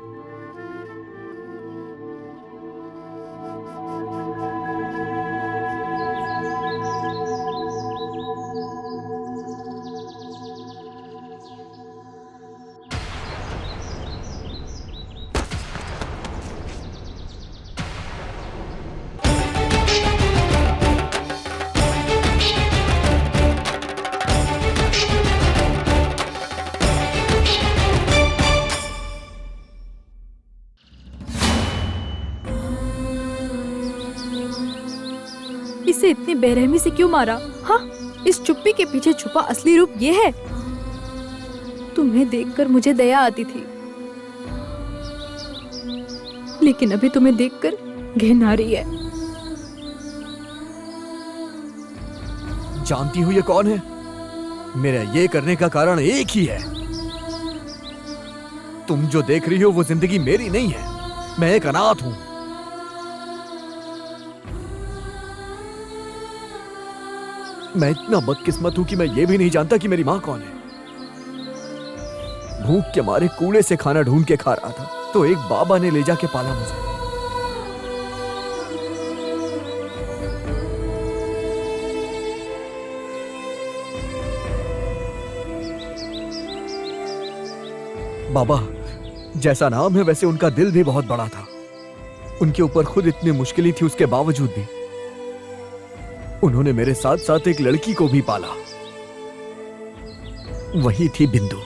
इसे इतनी बेरहमी से क्यों मारा? हाँ, इस चुप्पी के पीछे छुपा असली रूप ये है। तुम्हें देखकर मुझे दया आती थी, लेकिन अभी तुम्हें देखकर घिन आ रही है। जानती हूँ ये कौन है? मेरा ये करने का कारण एक ही है। तुम जो देख रही हो वो जिंदगी मेरी नहीं है। मैं एक अनाथ हूं। मैं इतना बदकिस्मत हूं कि मैं ये भी नहीं जानता कि मेरी मां कौन है। भूख के मारे कूड़े से खाना ढूंढ के खा रहा था तो एक बाबा ने ले जाके पाला मुझे। बाबा जैसा नाम है वैसे उनका दिल भी बहुत बड़ा था। उनके ऊपर खुद इतनी मुश्किलें थी, उसके बावजूद भी उन्होंने मेरे साथ साथ एक लड़की को भी पाला। वही थी बिंदु।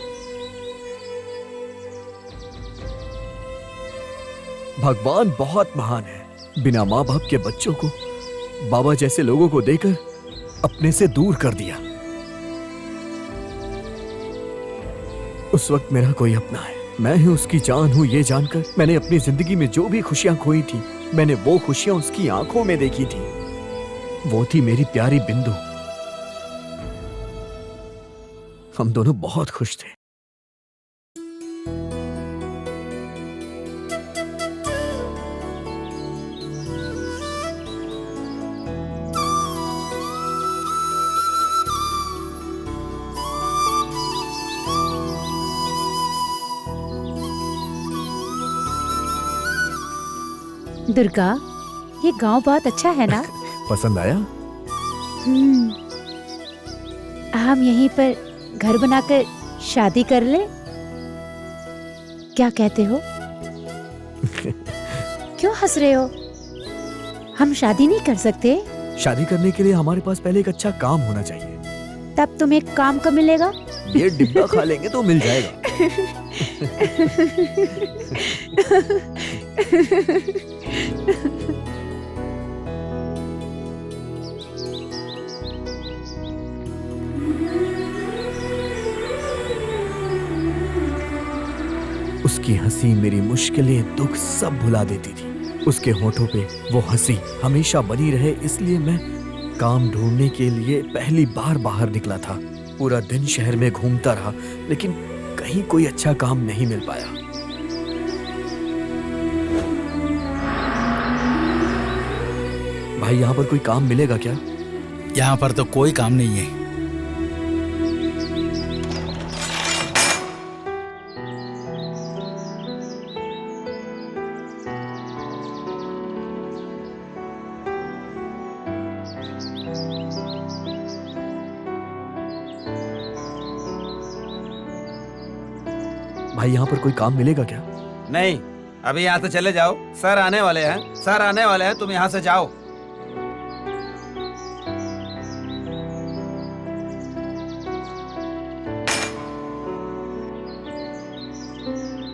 भगवान बहुत महान है। बिना मां बाप के बच्चों को बाबा जैसे लोगों को देकर अपने से दूर कर दिया। उस वक्त मेरा कोई अपना है, मैं ही उसकी जान हूं, ये जानकर मैंने अपनी जिंदगी में जो भी खुशियां खोई थी, मैंने वो खुशियां उसकी आंखों में देखी थी। वो थी मेरी प्यारी बिंदु। हम दोनों बहुत खुश थे। दुर्गा, ये गांव बहुत अच्छा है ना? पसंद आया? हम यहीं पर घर बनाकर शादी कर ले? क्या कहते हो? क्यों हंस रहे हो? हम शादी नहीं कर सकते? शादी करने के लिए हमारे पास पहले एक अच्छा काम होना चाहिए। तब तुम्हें काम कब मिलेगा? ये डिब्बा खा लेंगे तो मिल जाएगा। उसकी हंसी मेरी मुश्किलें, दुख सब भुला देती थी। उसके होठों पे वो हंसी हमेशा बनी रहे, इसलिए मैं काम ढूंढने के लिए पहली बार बाहर निकला था। पूरा दिन शहर में घूमता रहा, लेकिन कहीं कोई अच्छा काम नहीं मिल पाया। भाई, यहाँ पर कोई काम मिलेगा क्या? यहाँ पर तो कोई काम नहीं है। भाई, यहाँ पर कोई काम मिलेगा क्या? नहीं, अभी यहाँ से चले जाओ। सर आने वाले हैं, सर आने वाले हैं, तुम यहाँ से जाओ।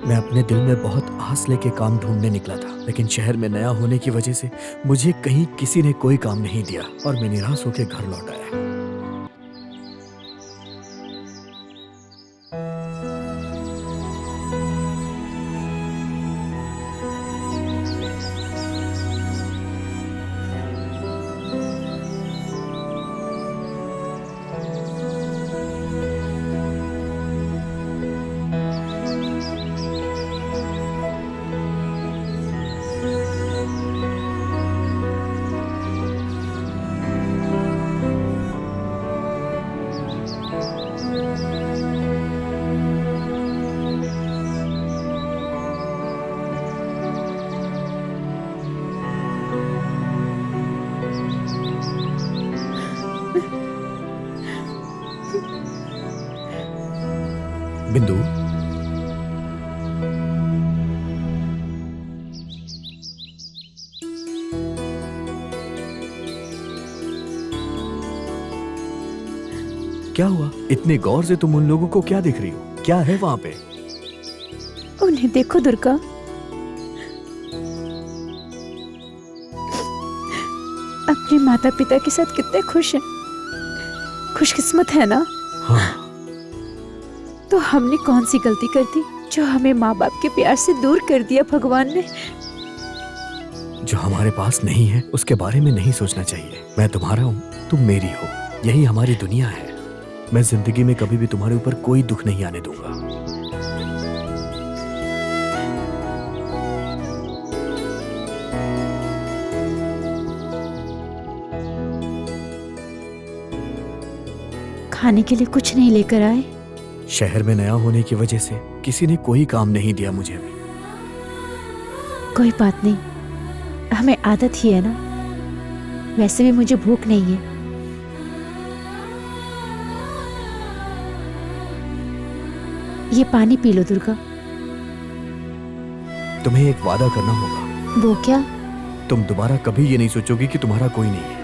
मैं अपने दिल में बहुत आस लेके काम ढूंढने निकला था, लेकिन शहर में नया होने की वजह से मुझे कहीं किसी ने कोई काम नहीं दिया और मैं निराश होकर घर लौट आया। बिंदु, क्या हुआ? इतने गौर से तुम उन लोगों को क्या देख रही हो? क्या है वहां पे? उन्हें देखो दुर्गा, अपने माता पिता के साथ कितने खुश हैं। खुशकिस्मत है ना? हाँ। तो हमने कौन सी गलती कर दी जो हमें माँ बाप के प्यार से दूर कर दिया भगवान ने? जो हमारे पास नहीं है उसके बारे में नहीं सोचना चाहिए। मैं तुम्हारा हूँ, तुम मेरी हो, यही हमारी दुनिया है। मैं जिंदगी में कभी भी तुम्हारे ऊपर कोई दुख नहीं आने दूंगा। खाने के लिए कुछ नहीं लेकर आए? शहर में नया होने की वजह से किसी ने कोई काम नहीं दिया मुझे अभी। कोई बात नहीं, हमें आदत ही है ना। वैसे भी मुझे भूख नहीं है। ये पानी पी लो दुर्गा। तुम्हें एक वादा करना होगा। वो क्या? तुम दोबारा कभी ये नहीं सोचोगी कि तुम्हारा कोई नहीं है।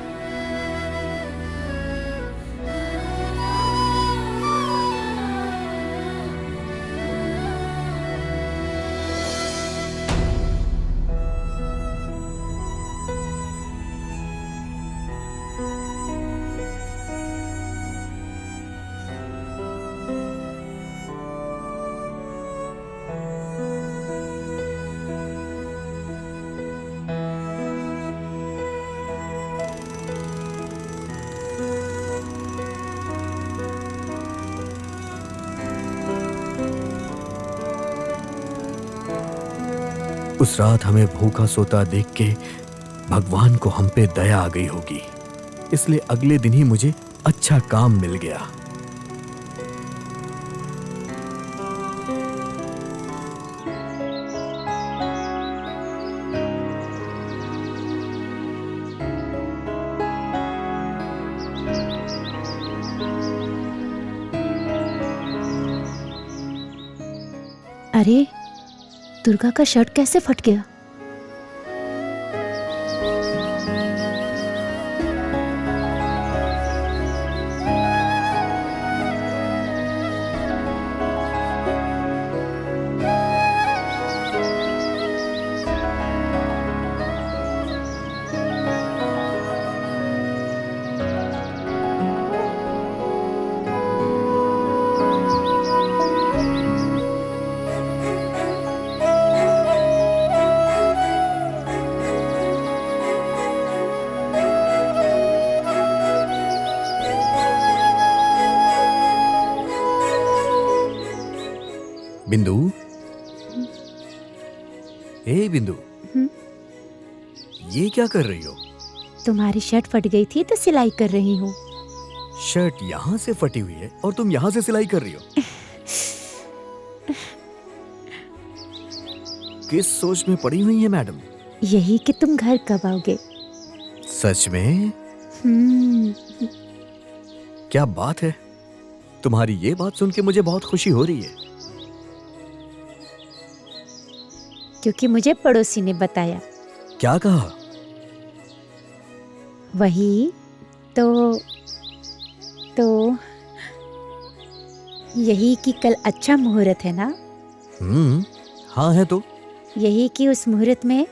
उस रात हमें भूखा सोता देख के भगवान को हम पे दया आ गई होगी, इसलिए अगले दिन ही मुझे अच्छा काम मिल गया। अरे, दुर्गा का शर्ट कैसे फट गया? बिंदु, ए बिंदु, ये क्या कर रही हो? तुम्हारी शर्ट फट गई थी तो सिलाई कर रही हूँ। शर्ट यहाँ से फटी हुई है और तुम यहाँ से सिलाई कर रही हो? किस सोच में पड़ी हुई है मैडम? यही कि तुम घर कब आओगे। सच में? क्या बात है, तुम्हारी ये बात सुन के मुझे बहुत खुशी हो रही है। क्योंकि मुझे पड़ोसी ने बताया। क्या कहा? वही तो यही कि कल अच्छा मुहूर्त है ना। हाँ है तो। यही कि उस मुहूर्त में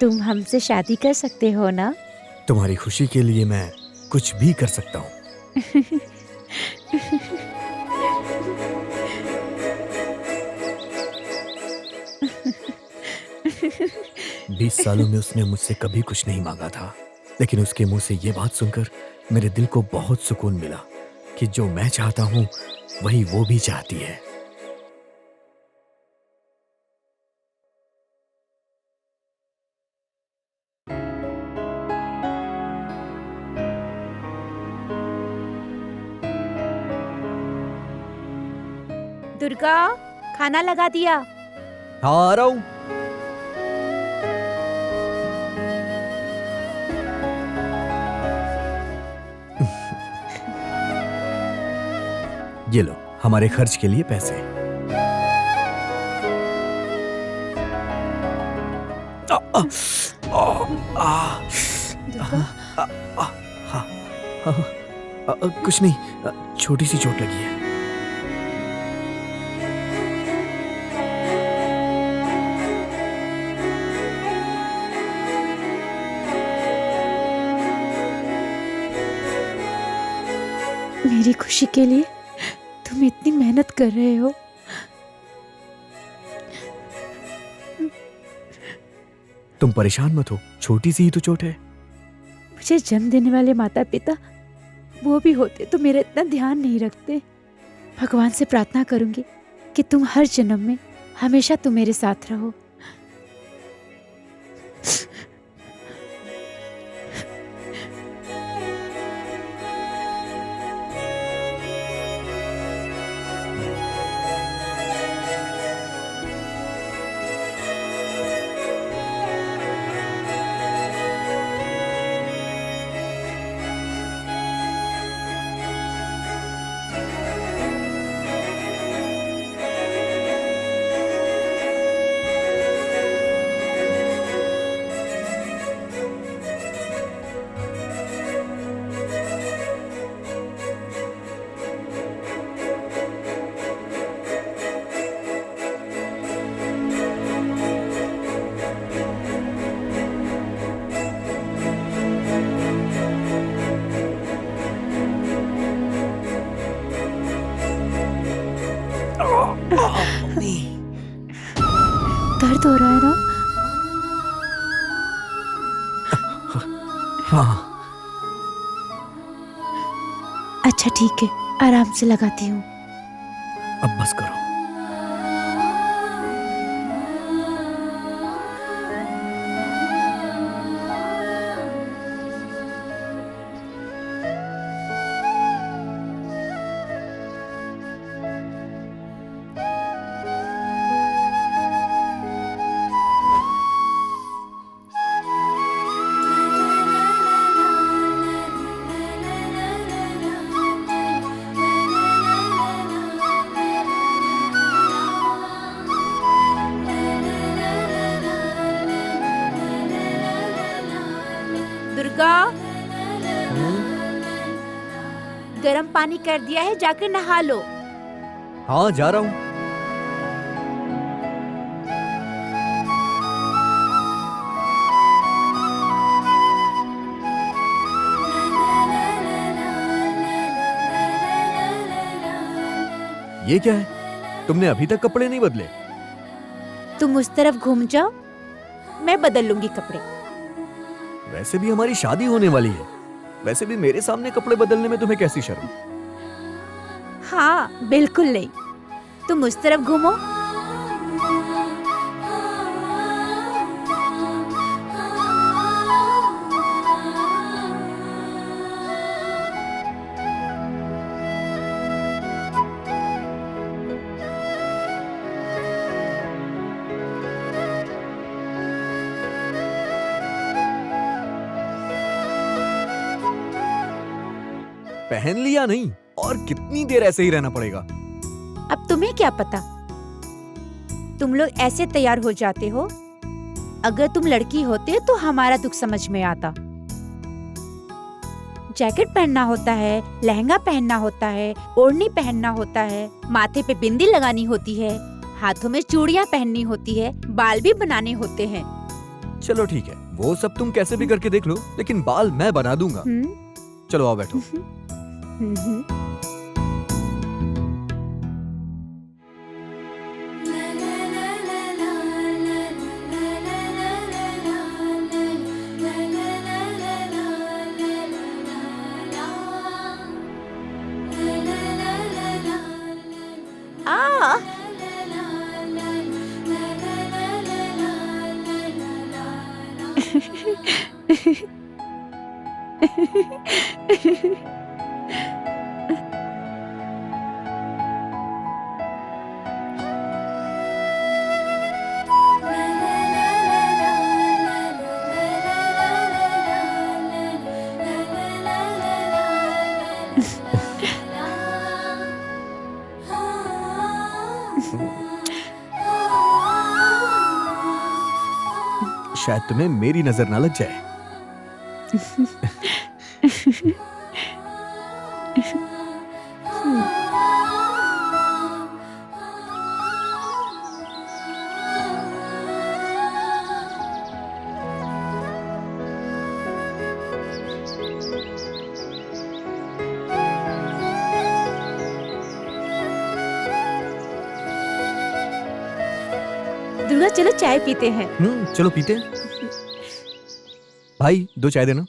तुम हमसे शादी कर सकते हो ना। तुम्हारी खुशी के लिए मैं कुछ भी कर सकता हूँ। 20 सालों में उसने मुझसे कभी कुछ नहीं मांगा था, लेकिन उसके मुंह से ये बात सुनकर मेरे दिल को बहुत सुकून मिला कि जो मैं चाहता हूँ वही वो भी चाहती है। दुर्गा, खाना लगा दिया। हाँ, आ रहा हूँ। ये लो हमारे खर्च के लिए पैसे। कुछ नहीं, छोटी सी चोट लगी है। मेरी खुशी के लिए तुम इतनी मेहनत कर रहे हो। तुम परेशान मत हो, छोटी सी ही तो चोट है। मुझे जन्म देने वाले माता पिता वो भी होते तो मेरा इतना ध्यान नहीं रखते। भगवान से प्रार्थना करूंगी कि तुम हर जन्म में हमेशा तुम मेरे साथ रहो। दर्द हो रहा है ना? हाँ। अच्छा ठीक है, आराम से लगाती हूँ। अब बस करो। दुर्गा, गरम पानी कर दिया है, जाकर नहा लो। हाँ जा रहा हूँ। ये क्या है? तुमने अभी तक कपड़े नहीं बदले? तुम उस तरफ घूम जाओ, मैं बदल लूंगी कपड़े। वैसे भी हमारी शादी होने वाली है। वैसे भी मेरे सामने कपड़े बदलने में तुम्हें कैसी शर्म? हाँ बिल्कुल नहीं, तुम उस तरफ घूमो। पहन लिया नहीं, और कितनी देर ऐसे ही रहना पड़ेगा? अब तुम्हें क्या पता, तुम लोग ऐसे तैयार हो जाते हो। अगर तुम लड़की होते तो हमारा दुख समझ में आता। जैकेट पहनना होता है, लहंगा पहनना होता है, ओढ़नी पहनना होता है, माथे पे बिंदी लगानी होती है, हाथों में चूड़ियां पहननी होती है, बाल भी बनाने होते हैं। चलो ठीक है, वो सब तुम कैसे भी करके देख लो, लेकिन बाल मैं बना दूंगा। चलो आओ बैठो। शायद तुम्हें मेरी नजर ना लग जाए। दुर्गा चलो चाय पीते हैं। चलो पीते हैं। भाई 2 चाय देना।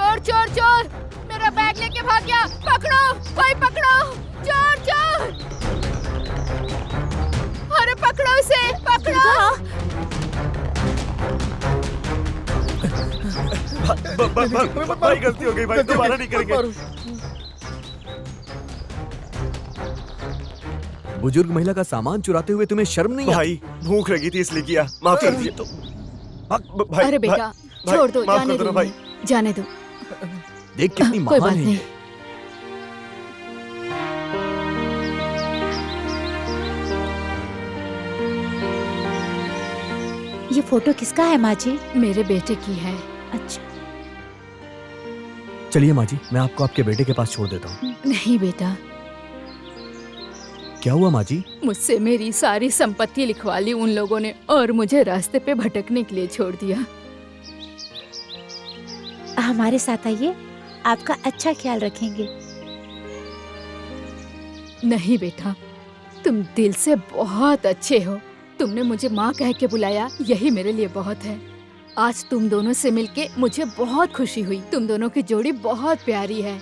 चोर चोर चोर, मेरा बैग लेके भाग गया, पकड़ो, कोई पकड़ो, चोर चोर, अरे पकड़ो उसे, पकड़ो। भाई गलती हो गई भाई, दोबारा नहीं करेंगे। बुजुर्ग महिला का सामान चुराते हुए तुम्हें शर्म नहीं भाई भूख लगी थी इसलिए किया, माफ कर दीजिए। तो भाई, अरे बेटा भाई, छोड़ दो, माफ जाने कर दो दो, भाई। जाने दो, देख कितनी कोई बात महान है नहीं। ये। ये फोटो किसका है माँ जी? मेरे बेटे की है। अच्छा, चलिए माँ जी, मैं आपको आपके बेटे के पास छोड़ देता हूँ। नहीं बेटा, क्या हुआ माँ जी? मुझसे मेरी सारी संपत्ति लिखवा ली उन लोगों ने और मुझे रास्ते पे भटकने के लिए छोड़ दिया। हमारे साथ आइए, आपका अच्छा ख्याल रखेंगे। नहीं बेटा, तुम दिल से बहुत अच्छे हो। तुमने मुझे माँ कह के बुलाया, यही मेरे लिए बहुत है। आज तुम दोनों से मिलके मुझे बहुत खुशी हुई। तुम दोनों की जोड़ी बहुत प्यारी है।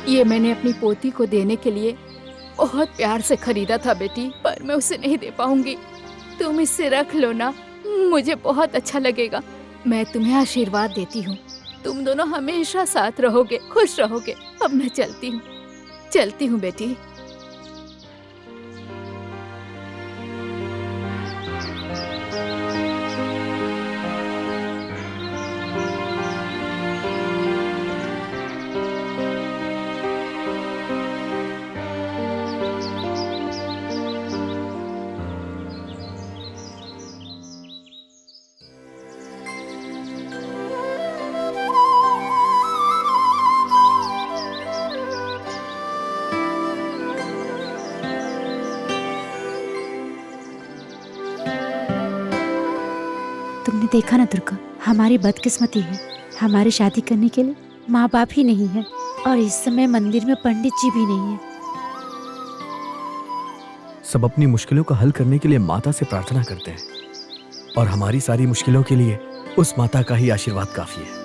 ये मैंने अपनी पोती को देने के लिए बहुत प्यार से खरीदा था बेटी, पर मैं उसे नहीं दे पाऊंगी। तुम इसे रख लो ना, मुझे बहुत अच्छा लगेगा। मैं तुम्हें आशीर्वाद देती हूँ, तुम दोनों हमेशा साथ रहोगे, खुश रहोगे। अब मैं चलती हूँ बेटी। तुमने देखा ना दुर्गा, हमारी बदकिस्मती है। हमारी शादी करने के लिए माँ बाप ही नहीं है और इस समय मंदिर में पंडित जी भी नहीं है। सब अपनी मुश्किलों का हल करने के लिए माता से प्रार्थना करते हैं और हमारी सारी मुश्किलों के लिए उस माता का ही आशीर्वाद काफी है।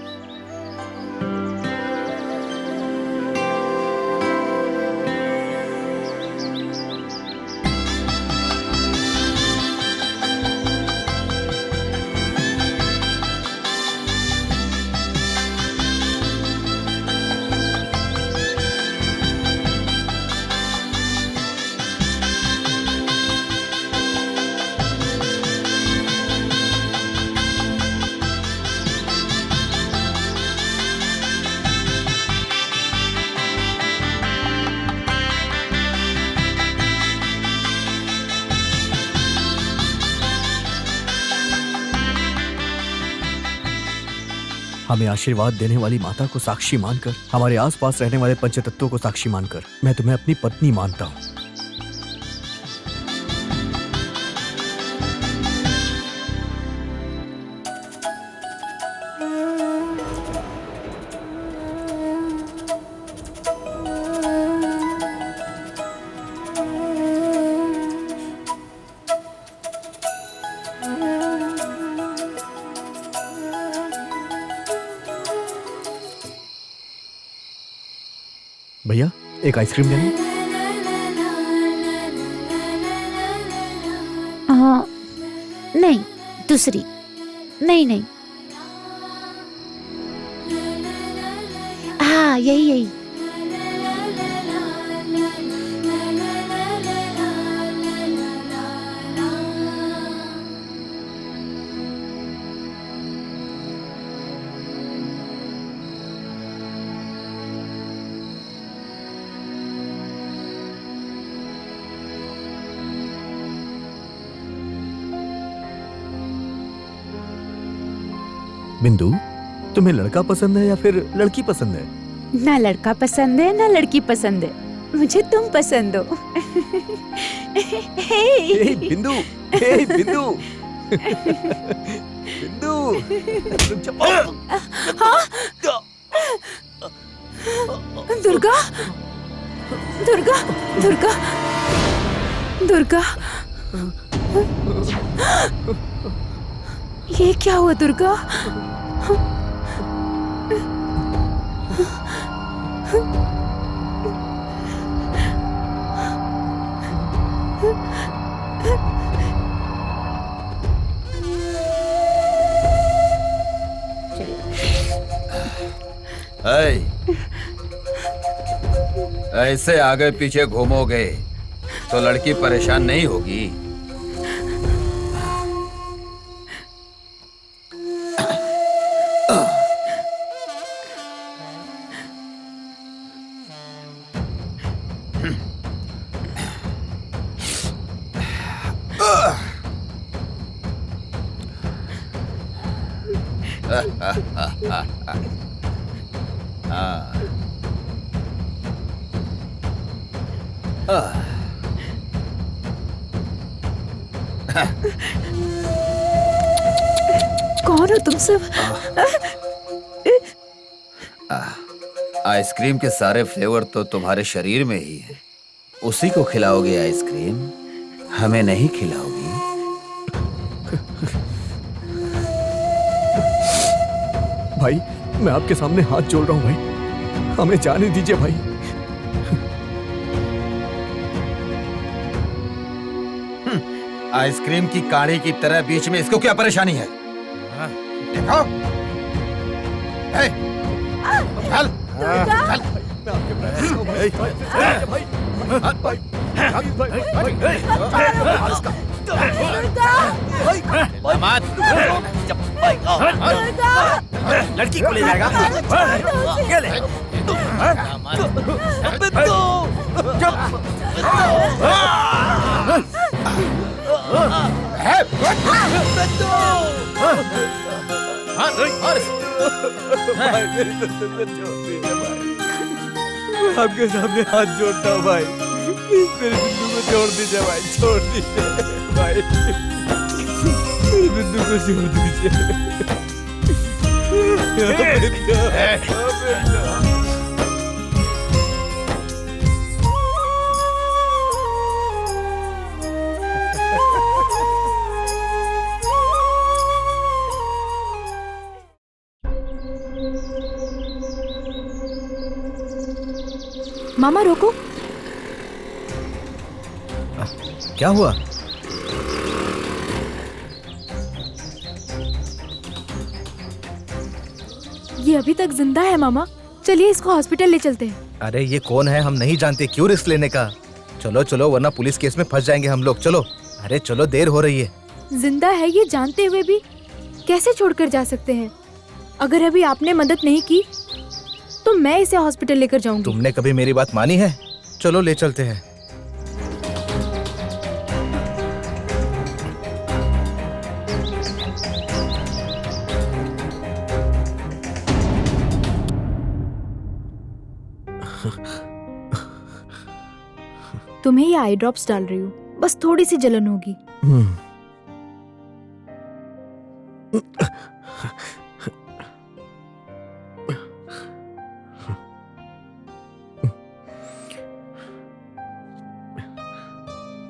हमें आशीर्वाद देने वाली माता को साक्षी मानकर, हमारे आसपास रहने वाले पंचतत्वों को साक्षी मानकर, मैं तुम्हें अपनी पत्नी मानता हूँ। भैया एक आइसक्रीम देना। हाँ, नहीं, दूसरी। नहीं नहीं, हाँ यही यही। बिंदु, तुम्हें लड़का पसंद है या फिर लड़की पसंद है? ना लड़का पसंद है ना लड़की पसंद है, मुझे तुम पसंद हो। हे बिंदु, हे बिंदु, बिंदु, दुर्गा, दुर्गा, दुर्गा, दुर्गा, ये क्या हुआ दुर्गा? ऐसे आगे पीछे घूमोगे तो लड़की परेशान नहीं होगी। कौन हो तुम सब? आइसक्रीम के सारे फ्लेवर तो तुम्हारे शरीर में ही है। उसी को खिलाओगे आइसक्रीम, हमें नहीं खिलाओगी। भाई मैं आपके सामने हाथ जोड़ रहा हूं भाई, हमें जाने दीजिए भाई। आइसक्रीम की काढ़ी की तरह बीच में इसको क्या परेशानी है? देखो, ए, चल, लड़की को ले जाएगा। ये ले। आपके सामने हाथ जोड़ता हूँ भाई, मेरे बिंदु को छोड़ दीजिए भाई, छोड़ दीजिए भाई, मेरे बिंदु को छोड़ दीजिए। मामा रोको। क्या हुआ? ये अभी तक जिंदा है मामा, चलिए इसको हॉस्पिटल ले चलते हैं। अरे ये कौन है हम नहीं जानते, क्यों रिस्क लेने का? चलो चलो वरना पुलिस केस में फंस जाएंगे हम लोग। चलो, अरे चलो देर हो रही है। जिंदा है ये जानते हुए भी कैसे छोड़कर जा सकते हैं? अगर अभी आपने मदद नहीं की तो मैं इसे हॉस्पिटल लेकर जाऊंगी। तुमने कभी मेरी बात मानी है? चलो ले चलते हैं। तुम्हें ये आई ड्रॉप्स डाल रही हूँ, बस थोड़ी सी जलन होगी।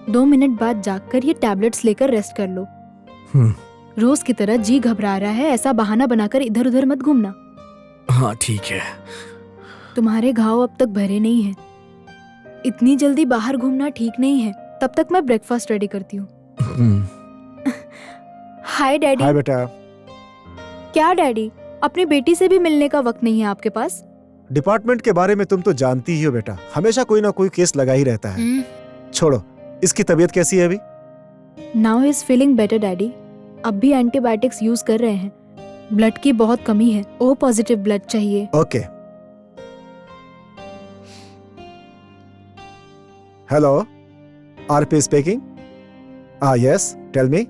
दो मिनट बाद जागकर ये टैबलेट्स लेकर रेस्ट कर लो। रोज की तरह जी घबरा रहा है ऐसा बहाना बनाकर इधर उधर मत घूमना। हाँ ठीक है। तुम्हारे घाव अब तक भरे नहीं हैं। इतनी जल्दी बाहर घूमना ठीक नहीं है। तब तक मैं ब्रेकफास्ट रेडी करती हूँ। हाय डैडी। हाय बेटा। क्या डैडी, अपनी बेटी से भी मिलने का वक्त नहीं है आपके पास? डिपार्टमेंट के बारे में तुम तो जानती ही हो बेटा, हमेशा कोई ना कोई केस लगा ही रहता है। छोड़ो, इसकी तबीयत कैसी है अभी? Now is feeling better daddy. अब भी एंटीबायोटिक्स यूज कर रहे हैं। ब्लड की बहुत कमी है, ओ पॉजिटिव ब्लड चाहिए। Okay. Hello, RP speaking. Yes, tell me.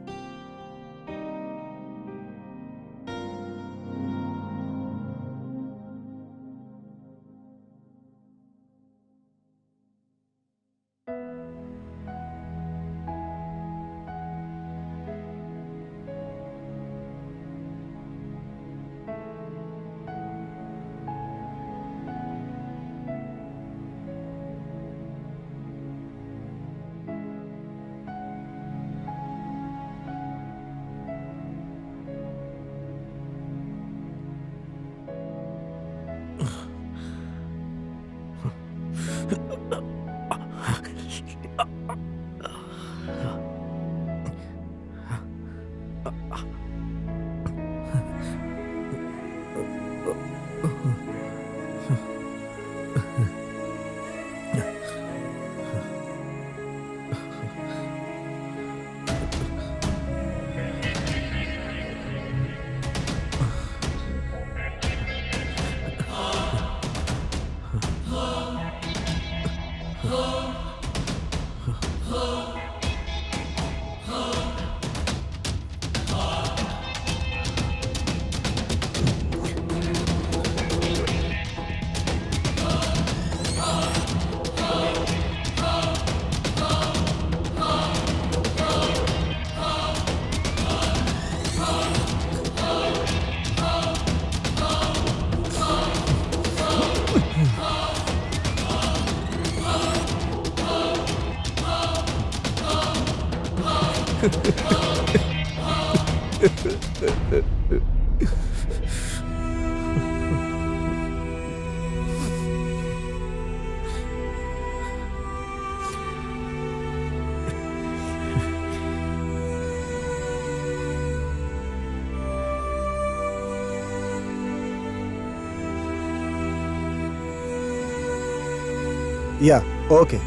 Yeah okay.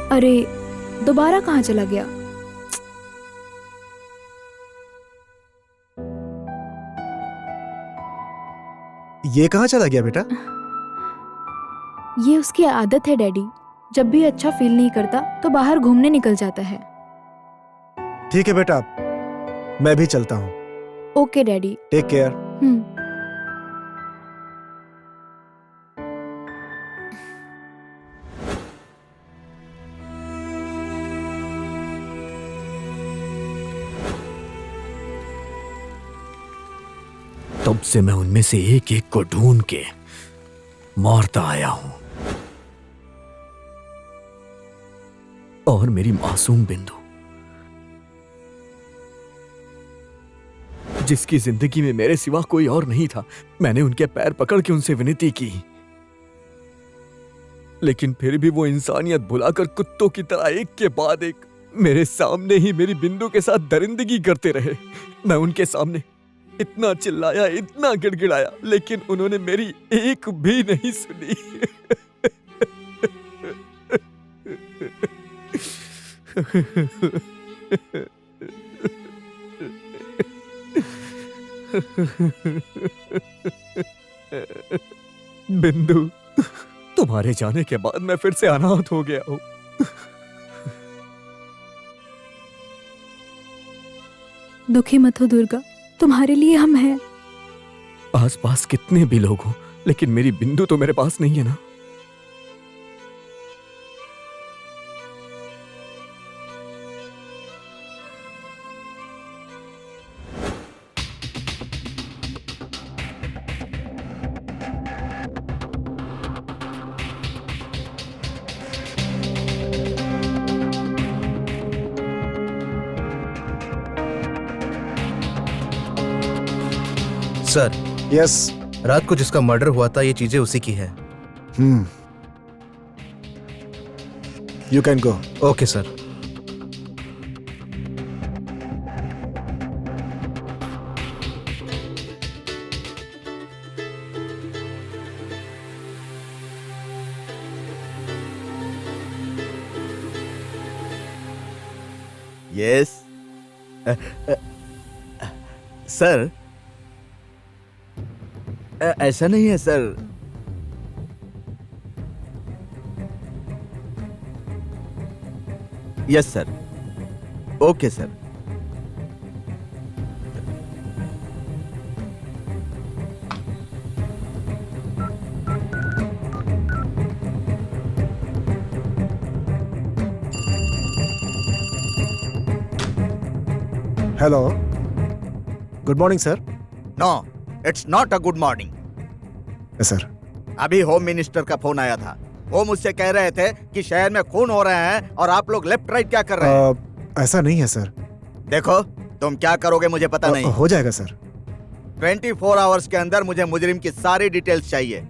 अरे दोबारा कहाँ चला गया? ये कहाँ चला गया बेटा? ये उसकी आदत है डैडी, जब भी अच्छा फील नहीं करता तो बाहर घूमने निकल जाता है। ठीक है बेटा, मैं भी चलता हूँ। Okay daddy. Take care. तब से मैं उनमें से एक एक को ढूंढ के मारता आया हूं, और मेरी मासूम बिंदु, जिसकी जिंदगी में मेरे सिवा कोई और नहीं था, मैंने उनके पैर पकड़ के उनसे विनती की, लेकिन फिर भी वो इंसानियत भुलाकर कुत्तों की तरह एक के बाद एक मेरे सामने ही मेरी बिंदु के साथ दरिंदगी करते रहे। मैं उनके सामने इतना चिल्लाया, इतना गिड़गिड़ाया, लेकिन उन्होंने मेरी एक भी नहीं सुनी। बिंदु, तुम्हारे जाने के बाद मैं फिर से अनाथ हो गया हूं। दुखी मत हो दुर्गा, तुम्हारे लिए हम हैं। आसपास कितने भी लोग हों, लेकिन मेरी बिंदु तो मेरे पास नहीं है ना। Sir, yes. रात को जिसका मर्डर हुआ था, ये चीजें उसी की है। You can go. Okay sir. Yes sir, ऐसा नहीं है sir. Yes sir. Okay sir. Hello, good morning sir. No, it's not a good morning. Sir, अभी होम मिनिस्टर का फोन आया था। वो मुझसे कह रहे थे कि शहर में खून हो रहे हैं और आप लोग लेफ्ट राइट क्या कर रहे हैं। ऐसा नहीं है सर। देखो, तुम क्या करोगे मुझे पता नहीं। हो जाएगा सर। 24 आवर्स के अंदर मुझे मुजरिम की सारी डिटेल्स चाहिए।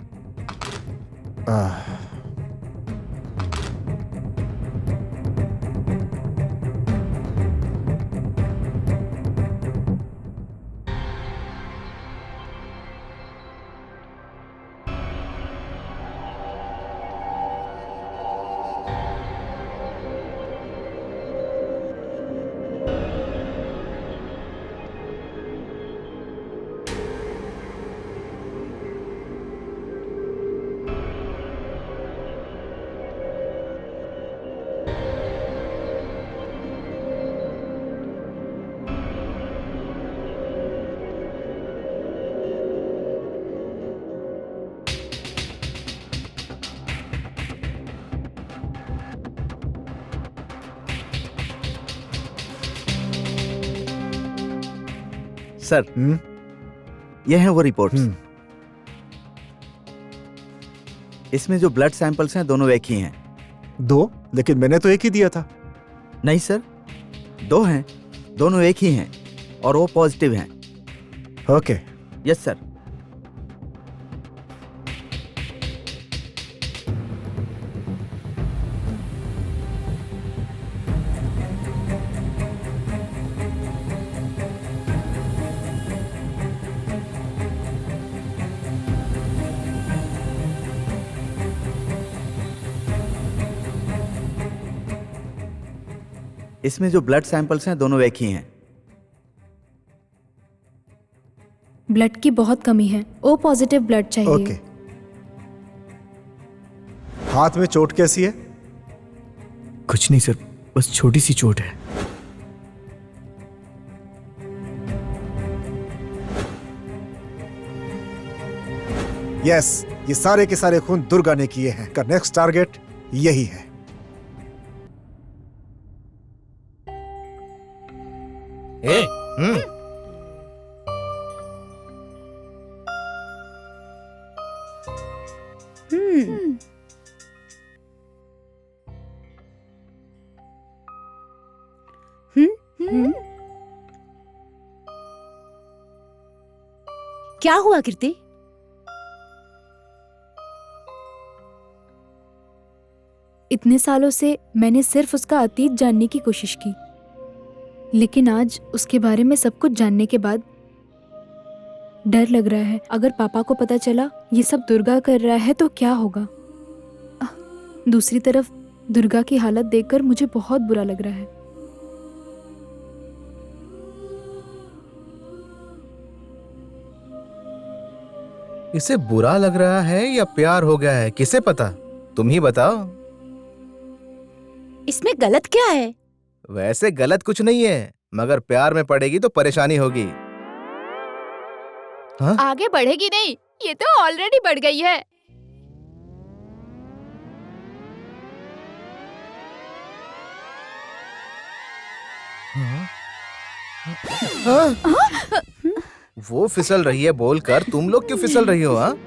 सर, ये हैं वो रिपोर्ट्स। इसमें जो ब्लड सैंपल्स हैं दोनों एक ही हैं। 2? लेकिन मैंने तो एक ही दिया था। नहीं सर, 2 हैं, दोनों एक ही हैं और वो पॉजिटिव हैं। ओके। Yes sir. इसमें जो ब्लड सैंपल्स हैं दोनों एक ही हैं। ब्लड की बहुत कमी है, ओ पॉजिटिव ब्लड चाहिए। ओके। हाथ में चोट कैसी है? कुछ नहीं सर, बस छोटी सी चोट है। यस, ये सारे के सारे खून दुर्गा ने किए हैं। का नेक्स्ट टारगेट यही है। क्या हुआ कीर्ति? इतने सालों से मैंने सिर्फ उसका अतीत जानने की कोशिश की, लेकिन आज उसके बारे में सब कुछ जानने के बाद डर लग रहा है। अगर पापा को पता चला ये सब दुर्गा कर रहा है तो क्या होगा? दूसरी तरफ दुर्गा की हालत देखकर मुझे बहुत बुरा लग रहा है। इसे बुरा लग रहा है या प्यार हो गया है, किसे पता? तुम ही बताओ। इसमें गलत क्या है? वैसे गलत कुछ नहीं है, मगर प्यार में पड़ेगी तो परेशानी होगी। हाँ? आगे बढ़ेगी नहीं, ये तो ऑलरेडी बढ़ गई है। वो फिसल रही है बोलकर तुम लोग क्यों फिसल रही हो? हाँ,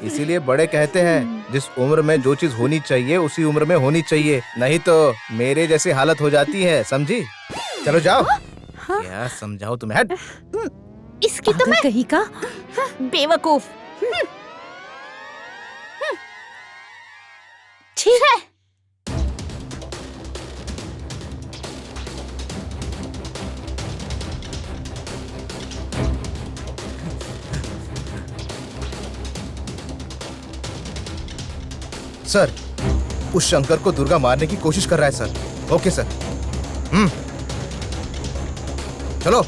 इसीलिए बड़े कहते हैं जिस उम्र में जो चीज होनी चाहिए उसी उम्र में होनी चाहिए, नहीं तो मेरे जैसी हालत हो जाती है, समझी? चलो जाओ। क्या समझाओ तुम्हें? हट। इसकी तो मैं कहीं का बेवकूफ। ठीक है। सर, उस शंकर को दुर्गा मारने की कोशिश कर रहा है सर। Okay sir. चलो।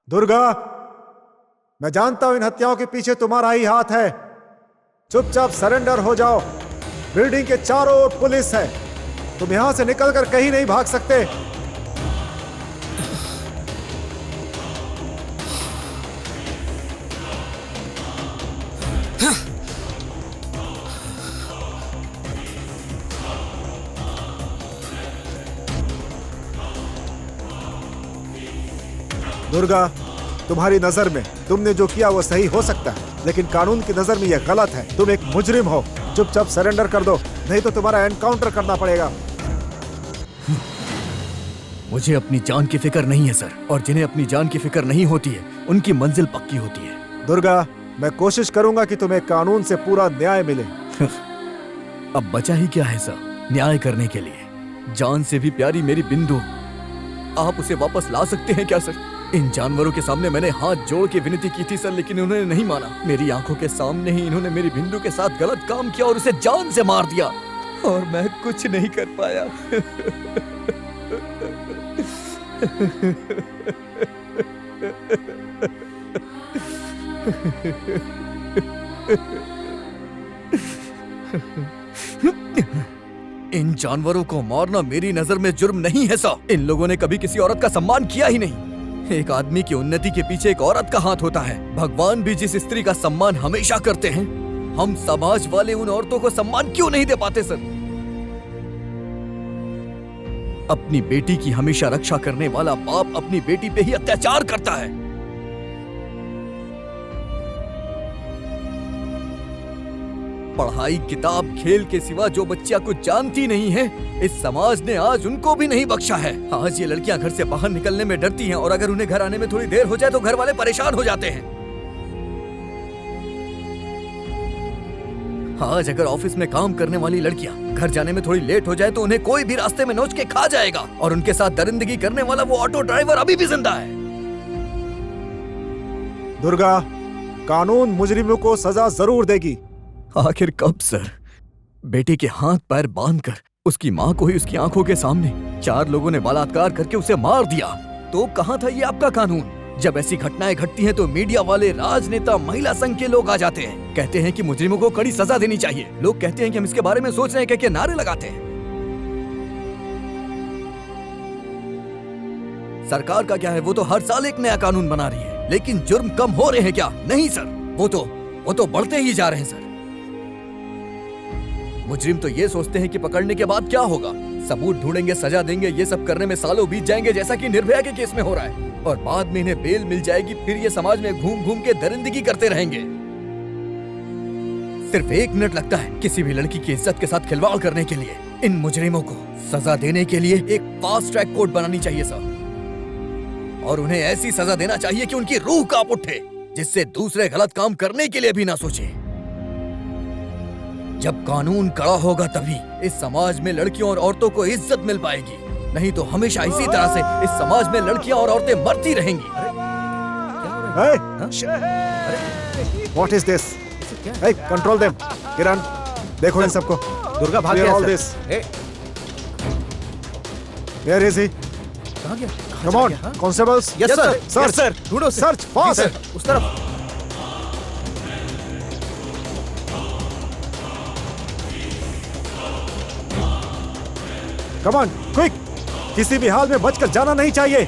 दुर्गा, मैं जानता हूं इन हत्याओं के पीछे तुम्हारा ही हाथ है। चुपचाप सरेंडर हो जाओ। बिल्डिंग के चारों ओर पुलिस है, तुम यहां से निकलकर कहीं नहीं भाग सकते। दुर्गा, तुम्हारी नजर में तुमने जो किया वो सही हो सकता है, लेकिन कानून की नजर में यह गलत है। तुम एक मुजरिम हो। चुपचाप सरेंडर कर दो, नहीं तो तुम्हारा एनकाउंटर करना पड़ेगा। मुझे अपनी जान की फिक्र नहीं है सर, और जिन्हें अपनी जान की फिक्र नहीं होती है उनकी मंजिल पक्की होती है। दुर्गा, मैं कोशिश करूंगा कि तुम्हें कानून से पूरा न्याय मिले। अब बचा ही क्या है सर न्याय करने के लिए? जान से भी प्यारी मेरी बिंदु, आप उसे वापस ला सकते हैं क्या सर? इन जानवरों के सामने मैंने हाथ जोड़ के विनती की थी सर, लेकिन उन्होंने नहीं माना। मेरी आंखों के सामने ही इन्होंने मेरी बिंदु के साथ गलत काम किया और उसे जान से मार दिया, और मैं कुछ नहीं कर पाया। इन जानवरों को मारना मेरी नजर में जुर्म नहीं है सर। इन लोगों ने कभी किसी औरत का सम्मान किया ही नहीं। एक आदमी की उन्नति के पीछे एक औरत का हाथ होता है। भगवान भी जिस स्त्री का सम्मान हमेशा करते हैं, हम समाज वाले उन औरतों को सम्मान क्यों नहीं दे पाते सर? अपनी बेटी की हमेशा रक्षा करने वाला बाप अपनी बेटी पे ही अत्याचार करता है। पढ़ाई, किताब, खेल के सिवा जो बच्चियां कुछ जानती नहीं है, इस समाज ने आज उनको भी नहीं बख्शा है। आज ये लड़कियां घर से बाहर निकलने में डरती हैं, और अगर उन्हें घर आने में थोड़ी देर हो जाए तो घर वाले परेशान हो जाते हैं। आज अगर ऑफिस में काम करने वाली लड़कियां घर जाने में थोड़ी लेट हो जाए तो उन्हें कोई भी रास्ते में नोच के खा जाएगा, और उनके साथ दरिंदगी करने वाला वो ऑटो ड्राइवर अभी भी जिंदा है। दुर्गा, कानून मुजरिमों को सजा जरूर देगी। आखिर कब सर? बेटे के हाथ पैर बांधकर उसकी माँ को ही उसकी आंखों के सामने 4 लोगों ने बलात्कार करके उसे मार दिया, तो कहाँ था ये आपका कानून? जब ऐसी घटनाएं घटती हैं तो मीडिया वाले, राजनेता, महिला संघ के लोग आ जाते हैं, कहते हैं कि मुजरिमों को कड़ी सजा देनी चाहिए। लोग कहते हैं कि हम इसके बारे में सोच रहे हैं, कह के नारे लगाते हैं। सरकार का क्या है, वो तो हर साल एक नया कानून बना रही है, लेकिन जुर्म कम हो रहे हैं क्या? नहीं सर, वो तो बढ़ते ही जा रहे हैं सर। मुजरिम तो ये सोचते हैं कि पकड़ने के बाद क्या होगा, सबूत ढूंढेंगे, सजा देंगे, ये सब करने में सालों बीत जाएंगे, जैसा कि निर्भया के केस में हो रहा है, और बाद में इन्हें बेल मिल जाएगी, फिर ये समाज में घूम घूम के दरिंदगी करते रहेंगे। सिर्फ 1 मिनट लगता है किसी भी लड़की की इज्जत के साथ खिलवाड़ करने के लिए। इन मुजरिमों को सजा देने के लिए एक फास्ट ट्रैक कोर्ट बनानी चाहिए सर, और उन्हें ऐसी सजा देना चाहिए कि उनकी रूह कांप उठे, जिससे दूसरे गलत काम करने के लिए भी ना सोचे। जब कानून कड़ा होगा तभी इस समाज में लड़कियों और औरतों को इज्जत मिल पाएगी, नहीं तो हमेशा इसी तरह से इस समाज में लड़कियां और औरतें मरती रहेंगी। What is this? Hey, control them. किरण, देखो इन सबको। दुर्गा भाग Clear गया all sir. this. Where is he? कहाँ गया? Come on, constables. Yes, sir. Search. Yes, sir. ढूंढो उसे। Search जी, fast. सर। उस तरफ। Come on, quick. किसी भी हाल में बचकर जाना नहीं चाहिए।